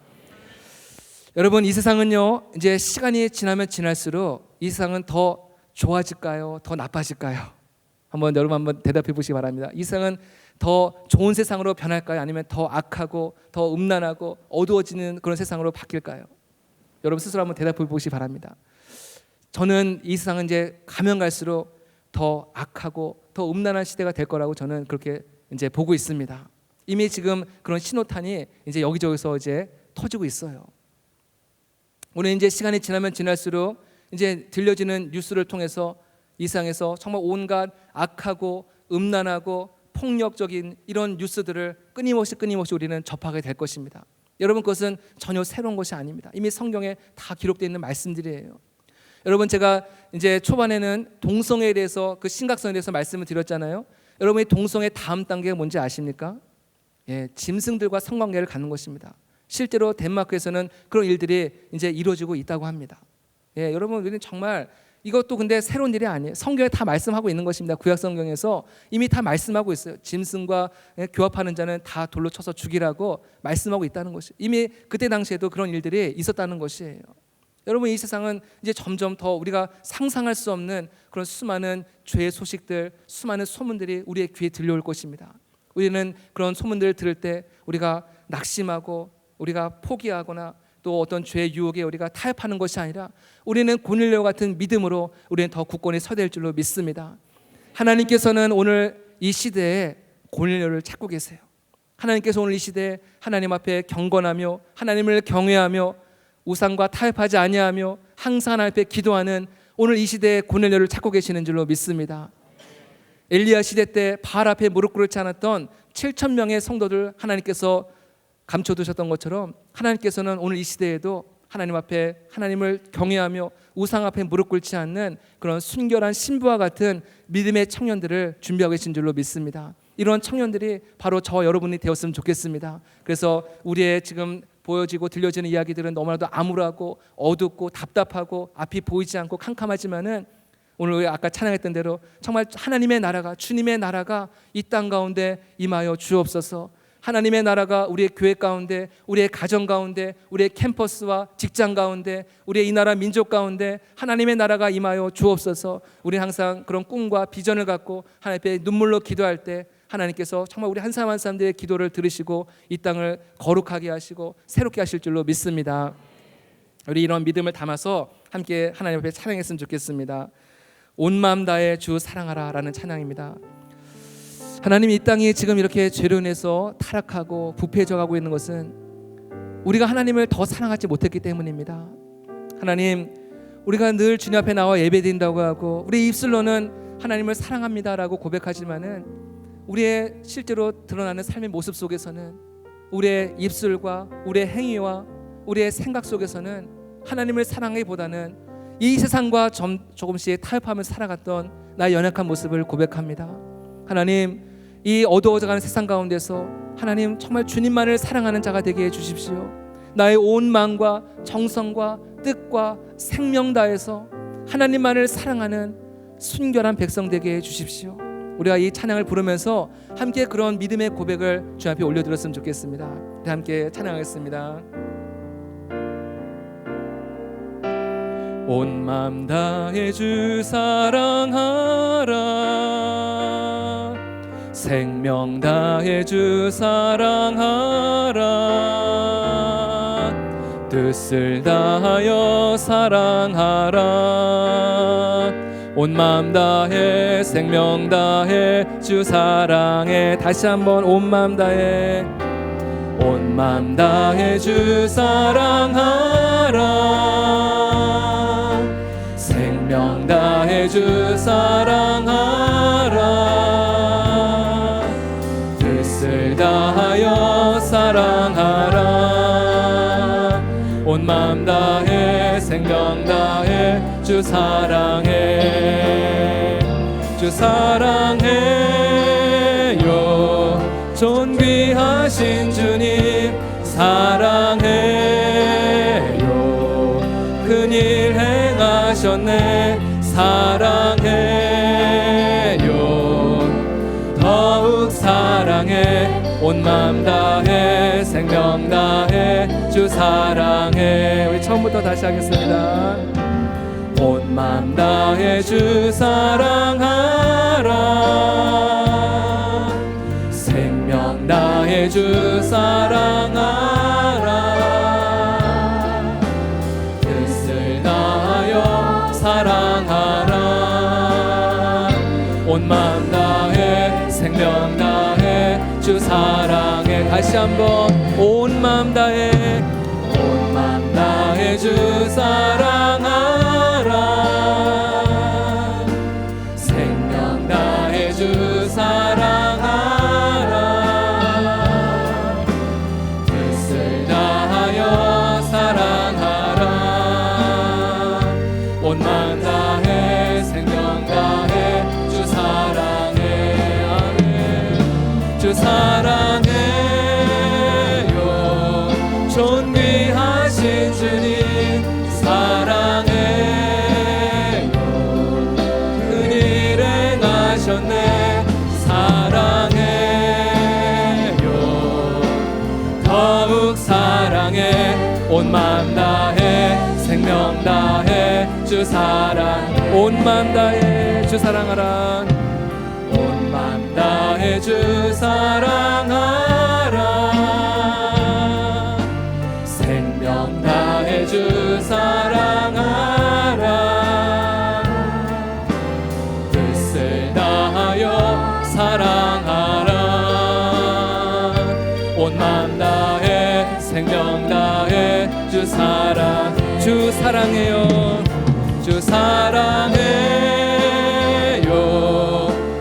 여러분, 이 세상은요, 이제 시간이 지나면 지날수록 이 세상은 더 좋아질까요? 더 나빠질까요? 여러분 한번 대답해 보시기 바랍니다. 이 세상은 더 좋은 세상으로 변할까요? 아니면 더 악하고 더 음란하고 어두워지는 그런 세상으로 바뀔까요? 여러분 스스로 한번 대답해 보시기 바랍니다. 저는 이 세상은 이제 가면 갈수록 더 악하고 더 음란한 시대가 될 거라고 저는 그렇게 이제 보고 있습니다. 이미 지금 그런 신호탄이 이제 여기저기서 이제 터지고 있어요. 오늘 이제 시간이 지나면 지날수록 이제 들려지는 뉴스를 통해서 이 세상에서 정말 온갖 악하고 음란하고 폭력적인 이런 뉴스들을 끊임없이 우리는 접하게 될 것입니다. 여러분, 그것은 전혀 새로운 것이 아닙니다. 이미 성경에 다 기록되어 있는 말씀들이에요. 여러분, 제가 이제 초반에는 동성애에 대해서 그 심각성에 대해서 말씀을 드렸잖아요. 여러분이 동성애 다음 단계가 뭔지 아십니까? 예, 짐승들과 성관계를 갖는 것입니다. 실제로 덴마크에서는 그런 일들이 이제 이루어지고 있다고 합니다. 예, 여러분, 우리는 정말 이것도 근데 새로운 일이 아니에요. 성경에 다 말씀하고 있는 것입니다. 구약 성경에서 이미 다 말씀하고 있어요. 짐승과 교합하는 자는 다 돌로 쳐서 죽이라고 말씀하고 있다는 것이 이미 그때 당시에도 그런 일들이 있었다는 것이에요. 여러분, 이 세상은 이제 점점 더 우리가 상상할 수 없는 그런 수많은 죄의 소식들, 수많은 소문들이 우리의 귀에 들려올 것입니다. 우리는 그런 소문들을 들을 때 우리가 낙심하고 우리가 포기하거나 또 어떤 죄의 유혹에 우리가 타협하는 것이 아니라 우리는 고넬료 같은 믿음으로 우리는 더 굳건히 서야 될 줄로 믿습니다. 하나님께서는 오늘 이 시대에 고넬료를 찾고 계세요. 하나님께서 오늘 이 시대에 하나님 앞에 경건하며 하나님을 경외하며 우상과 타협하지 아니하며 항상 하나님 앞에 기도하는 오늘 이 시대에 고넬료를 찾고 계시는 줄로 믿습니다. 엘리야 시대 때 바알 앞에 무릎 꿇지 않았던 7,000명의 성도들 하나님께서 감춰두셨던 것처럼 하나님께서는 오늘 이 시대에도 하나님 앞에 하나님을 경외하며 우상 앞에 무릎 꿇지 않는 그런 순결한 신부와 같은 믿음의 청년들을 준비하고 계신 줄로 믿습니다. 이런 청년들이 바로 저 여러분이 되었으면 좋겠습니다. 그래서 우리의 지금 보여지고 들려지는 이야기들은 너무나도 암울하고 어둡고 답답하고 앞이 보이지 않고 캄캄하지만은 오늘 우리 아까 찬양했던 대로 정말 하나님의 나라가, 주님의 나라가 이 땅 가운데 임하여 주옵소서. 하나님의 나라가 우리의 교회 가운데, 우리의 가정 가운데, 우리의 캠퍼스와 직장 가운데, 우리의 이 나라 민족 가운데 하나님의 나라가 임하여 주옵소서. 우리 항상 그런 꿈과 비전을 갖고 하나님 앞에 눈물로 기도할 때 하나님께서 정말 우리 한 사람 한 사람들의 기도를 들으시고 이 땅을 거룩하게 하시고 새롭게 하실 줄로 믿습니다. 우리 이런 믿음을 담아서 함께 하나님 앞에 찬양했으면 좋겠습니다. 온 마음 다해 주 사랑하라 라는 찬양입니다. 하나님, 이 땅이 지금 이렇게 죄로 인해서 타락하고 부패해져 가고 있는 것은 우리가 하나님을 더 사랑하지 못했기 때문입니다. 하나님, 우리가 늘 주님 앞에 나와 예배드린다고 하고 우리 입술로는 하나님을 사랑합니다라고 고백하지만은 우리의 실제로 드러나는 삶의 모습 속에서는 우리의 입술과 우리의 행위와 우리의 생각 속에서는 하나님을 사랑하기보다는 이 세상과 조금씩 타협하며 살아갔던 나의 연약한 모습을 고백합니다. 하나님, 이 어두워져가는 세상 가운데서 하나님 정말 주님만을 사랑하는 자가 되게 해주십시오. 나의 온 마음과 정성과 뜻과 생명 다해서 하나님만을 사랑하는 순결한 백성 되게 해주십시오. 우리가 이 찬양을 부르면서 함께 그런 믿음의 고백을 주 앞에 올려드렸으면 좋겠습니다. 함께 찬양하겠습니다. 온 마음 다해 주 사랑하라, 생명 다해 주 사랑하라, 뜻을 다하여 사랑하라. 온 마음 다해 생명 다해 주 사랑해. 다시 한번 온 마음 다해, 온 마음 다해 주 사랑하라, 생명 다해 주 사랑하라, 뜻을 다하여 사랑하라. 온 마음 다해 생명 다해 주 사랑해. 주 사랑해요, 존귀하신 주님 사랑해요, 큰일 행하셨네 사랑해요, 더욱 사랑해. 온 마음 다해 생명 다해 주 사랑해. 우리 처음부터 다시 하겠습니다. 온 마음 다해 주 사랑하라, 생명 다해 주 사랑하라, 뜻을 다하여 사랑하라. 온 마음 다해 생명 다해 주 사랑해. 다시 한번 온 마음 다해, 온 마음 다해 주 사랑하라, 생명 다해 주 사랑하라, 뜻을 다하여 사랑하라. 온 마음 다해 생명 다해 주 사랑해. 아멘. 주 사랑해요, 존귀하신 주님 사랑해요, 큰일 행하셨네 사랑해요, 더욱 사랑해. 온 마음 다해 생명 다해 주 사랑. 온 마음 다해 주 사랑하라, 온 마음 다해 주 사랑하라, 생명 다해 온 마음 다해 생명 다해 주 사랑해요. 주 사랑해요.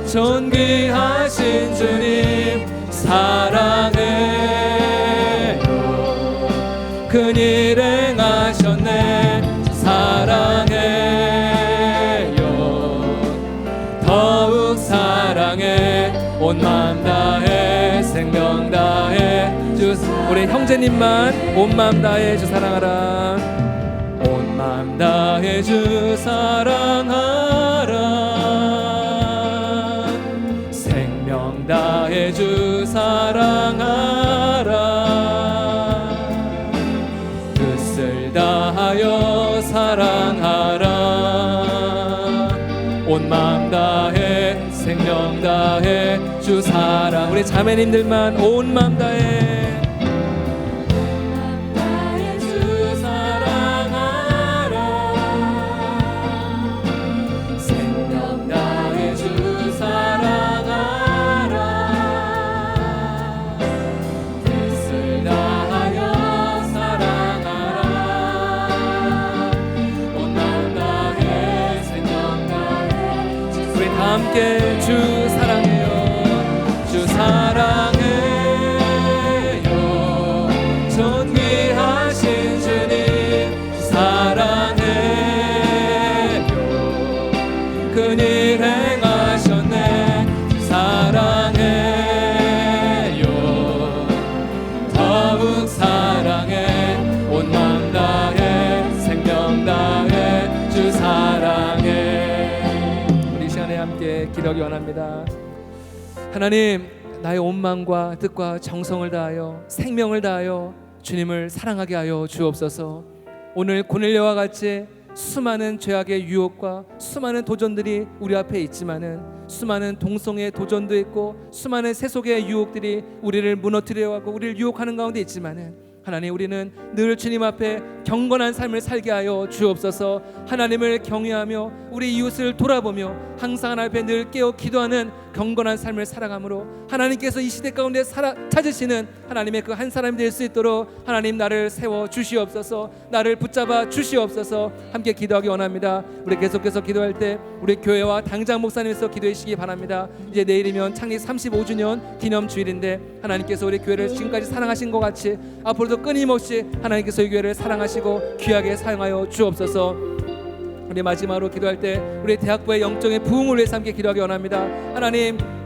존귀하신 주님 사랑해요. 큰일 행하셨네 사랑해요. 더욱 사랑해 온 마음 다해 생명 다해 주 우리 형제님만 온 마음 다해 주 사랑하라. 온 마음 다해 주 사랑하라. 생명 다해 주 사랑하라. 뜻을 다하여 사랑하라. 온 마음 다해 생명 다해 주 사랑. 우리 자매님들만 온 마음 다해 주 사랑하라. 생명 다해 주 사랑하라. 뜻을 다하여 사랑하라. 온 마음 다해 생명 다해 우리 다 함께 주 사랑해요. 주 사랑해요. 존귀하신 주님 사랑해요. 큰일 행하셨네 사랑해요. 더욱 사랑해 온 마음 다해 생명 다해 주 사랑해. 우리 이 시간에 함께 기도하기 원합니다. 하나님, 나의 온 마음과 뜻과 정성을 다하여 생명을 다하여 주님을 사랑하게 하여 주옵소서. 오늘 고넬료와 같이 수많은 죄악의 유혹과 수많은 도전들이 우리 앞에 있지만은 수많은 동성의 도전도 있고 수많은 세속의 유혹들이 우리를 무너뜨려 하고 우리를 유혹하는 가운데 있지만은 하나님, 우리는 늘 주님 앞에 경건한 삶을 살게 하여 주옵소서. 하나님을 경외하며 우리 이웃을 돌아보며 항상 하나님 앞에 늘 깨어 기도하는 경건한 삶을 살아감으로 하나님께서 이 시대 가운데 찾으시는 하나님의 그 한 사람이 될 수 있도록 하나님 나를 세워 주시옵소서. 나를 붙잡아 주시옵소서. 함께 기도하기 원합니다. 우리 계속해서 기도할 때 우리 교회와 당장 목사님께서 기도해 주시기 바랍니다. 이제 내일이면 창립 35주년 기념주일인데 하나님께서 우리 교회를 지금까지 사랑하신 것 같이 앞으로도 끊임없이 하나님께서 이 교회를 사랑하시고 귀하게 사용하여 주옵소서. 우리 마지막으로 기도할 때 우리 대학부의 영적인 부흥을 위해서 함께 기도하기 원합니다.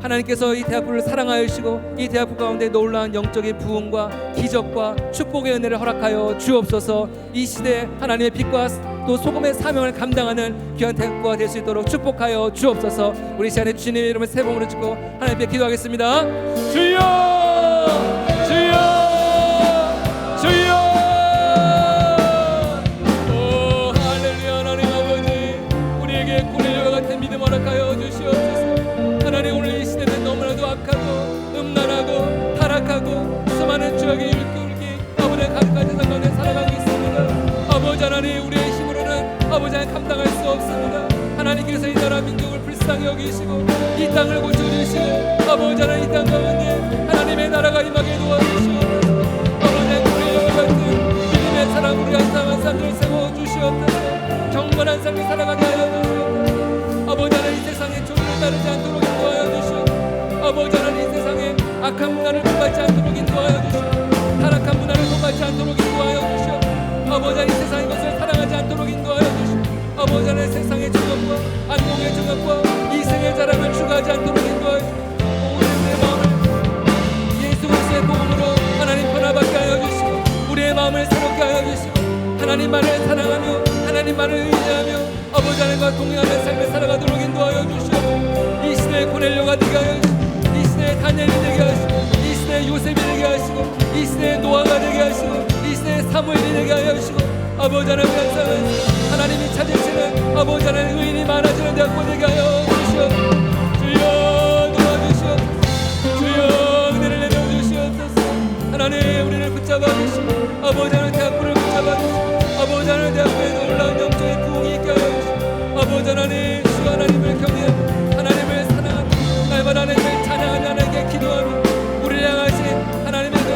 하나님께서 이 대학부를 사랑하여 주시고 이 대학부 가운데 놀라운 영적인 부흥과 기적과 축복의 은혜를 허락하여 주옵소서. 이 시대에 하나님의 빛과 또 소금의 사명을 감당하는 귀한 대학부가 될 수 있도록 축복하여 주옵소서. 우리 시간에 주님의 이름을 세 번으로 짓고 하나님께 기도하겠습니다. 주여, 주여, 주여. 허락하여 주시옵소서. 하나님, 오늘 이 시대는 너무나도 악하고 음란하고 타락하고 수많은 죄악의 율기 아버지의 가득한 세상 가운데 살아가고 있습니다. 아버지 하나님, 우리의 힘으로는 아버지 하나님 감당할 수 없습니다. 하나님께서 이 나라 민족을 불쌍히 여기시고 이 땅을 고쳐주시고 아버지 하나님, 이 땅 가운데 하나님의 나라가 임하게 도와주시옵소서. 아버지 하나님, 우리와 같은 믿음의 사랑으로 양상한 삶을 세워주시옵소서. 경건한 삶을 살아가게 하여 주시옵소서. 아버지 하나님, 이 세상에 조류를 따르지 않도록 인도하여 주시오. 아버지 하나님, 이 세상에 악한 문화를 동받지 않도록 인도하여 주시오. 타락한 문화를 동받지 않도록 인도하여 주시오. 아버지 하나님, 이 세상의 것을 사랑하지 않도록 인도하여 주시오. 아버지 하나님, 세상의 정욕과 안목의 정욕과 이생의 자랑을 추구하지 않도록 인도하여 주시오. 우리의 마음을 예수 그리스도의 복음으로 하나님 변화받게 하여 주시고 우리의 마음을 새롭게 하여 주시고 하나님만을 사랑하며 하나님만을 의지하며 아버지 하나님과 동행하는 삶을 살아가도록 인도하여 주시옵소서. 이 시대의 고넬료가 되게 하여 주시고 이 시대의 다니엘이 되게 하시고 이 시대의 요셉이 되게 하시고 이 시대의 노아가 되게 하시고 이 시대의 사무엘이 되게 하여 주시고 아버지 하나님 감사합니다. 하나님이 찾으시는 아버지 하나님 의인이 많아지는 대학교 되게 하여 주시옵소서. 주여 도와주시옵소서. 주여 은혜를 내려주시옵소서. 하나님, 우리를 붙잡아 주시고 아버지 하나님 대학교를 붙잡아 주시고 아버지 하나님 대학교에 놀라운 영적인 부흥이 있게 하여 주시고 아버지 하나님, 주 하나님을 경외하며 하나님을 사랑하며 날마다 하나님을 찬양하며 하나님께 기도하며 우리를 향하신 하나님의 그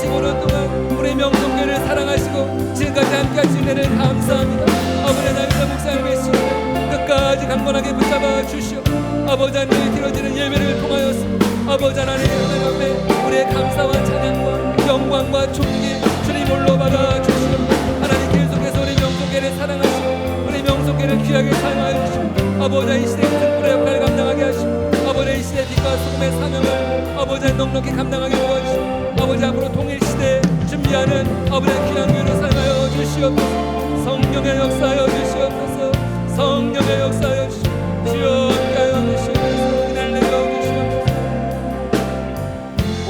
25년 동안 우리 명동교회를 사랑하시고 지금까지 함께하신 은혜를 감사합니다. 아버지 하나님의 목사님 계시고 끝까지 강건하게 붙잡아 주시오. 아버지 하나님의 드려지는 예배를 통하여서 아버지 하나님 앞에 우리의 감사와 찬양과 영광과 존귀 주님 홀로 받아 주시오. 하나님 계속해서 우리 명동교회를 사랑하시고 우리 명동교회를 귀하게 사용하여 주시오. 아버지 이 시대의 특별의 역할을 감당하게 하시고 아버지 이 시대의 빛과 소금의 사명을 아버지 넉넉히 감당하게 도와주시고 아버지 앞으로 통일시대에 준비하는 아버지의 귀한 교회로 사용하여 주시옵소서. 성령의 역사하여 주시옵소서. 성령의 역사하여 주시옵소서. 주여 함께하여 주시옵소서. 은혜를 내려 주시옵소서.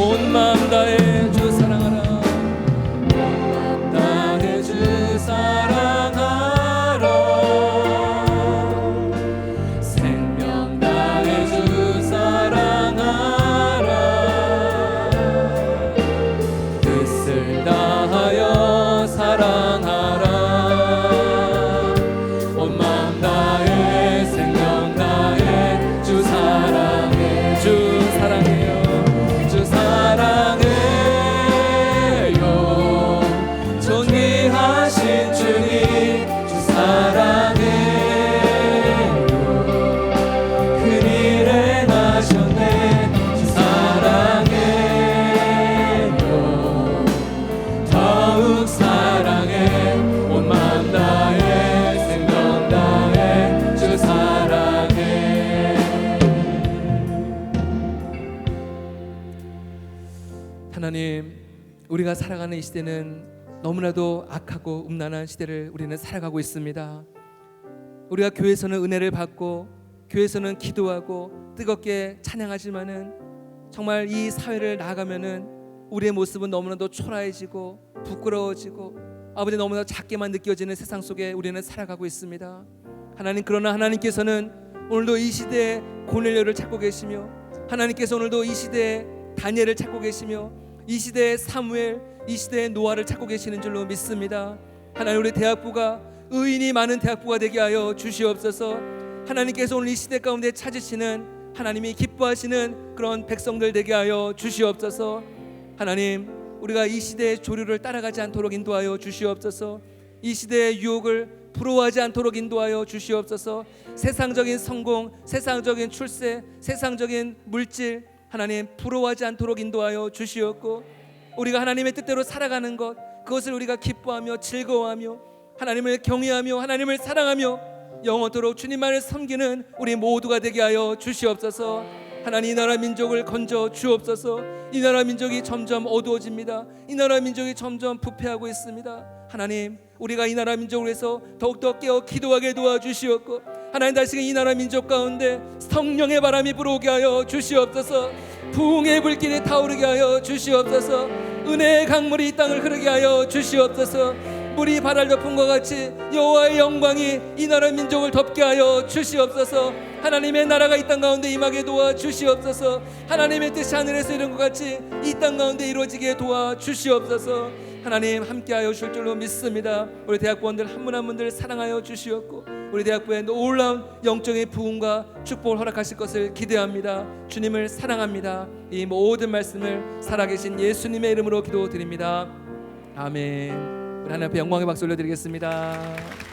온 마음 다해 주 사랑하라. 온 마음 다해 주 사랑하라. 생명 다해 주 사랑하라. 뜻을 다하여 사랑하라. 온 마음 다해 생명 다해 주 사랑해. 주 사랑해요. 주 사랑해요. 존귀하신 주님 주 사랑해요. 큰일 행하셨네. 주 사랑해요. 더욱 사랑해. 온 마음 다해 생명 다해 주 사랑해. 하나님, 우리가 살아가는 이 시대는 너무나도 악하고 음란한 시대를 우리는 살아가고 있습니다. 우리가 교회에서는 은혜를 받고 교회에서는 기도하고 뜨겁게 찬양하지만은 정말 이 사회를 나아가면은 우리의 모습은 너무나도 초라해지고 부끄러워지고 아버지 너무나 작게만 느껴지는 세상 속에 우리는 살아가고 있습니다. 하나님, 그러나 하나님께서는 오늘도 이 시대에 고넬료를 찾고 계시며 하나님께서 오늘도 이 시대에 다니엘을 찾고 계시며 이 시대의 사무엘, 이 시대의 노아를 찾고 계시는 줄로 믿습니다. 하나님, 우리 대학부가 의인이 많은 대학부가 되게 하여 주시옵소서. 하나님께서 오늘 이 시대 가운데 찾으시는 하나님이 기뻐하시는 그런 백성들 되게 하여 주시옵소서. 하나님, 우리가 이 시대의 조류를 따라가지 않도록 인도하여 주시옵소서. 이 시대의 유혹을 부러워하지 않도록 인도하여 주시옵소서. 세상적인 성공, 세상적인 출세, 세상적인 물질 하나님 부러워하지 않도록 인도하여 주시옵고 우리가 하나님의 뜻대로 살아가는 것 그것을 우리가 기뻐하며 즐거워하며 하나님을 경외하며 하나님을 사랑하며 영원토록 주님만을 섬기는 우리 모두가 되게 하여 주시옵소서. 하나님, 이 나라 민족을 건져 주옵소서. 이 나라 민족이 점점 어두워집니다. 이 나라 민족이 점점 부패하고 있습니다. 하나님, 우리가 이 나라 민족을 위해서 더욱더 깨어 기도하게 도와주시옵고 하나님, 다시금 이 나라 민족 가운데 성령의 바람이 불어오게 하여 주시옵소서. 부흥의 불길이 타오르게 하여 주시옵소서. 은혜의 강물이 이 땅을 흐르게 하여 주시옵소서. 물이 바다를 덮은것 같이 여호와의 영광이 이 나라 민족을 덮게 하여 주시옵소서. 하나님의 나라가 이 땅 가운데 임하게 도와 주시옵소서. 하나님의 뜻이 하늘에서 이룬 것 같이 이 땅 가운데 이루어지게 도와 주시옵소서. 하나님, 함께하여 주실 줄로 믿습니다. 우리 대학부원들 한 분 한 분들 사랑하여 주시옵고 우리 대학부에 놀라운 영적인 부흥과 축복을 허락하실 것을 기대합니다. 주님을 사랑합니다. 이 모든 말씀을 살아계신 예수님의 이름으로 기도드립니다. 아멘. 우리 하나님 앞에 영광의 박수 올려드리겠습니다.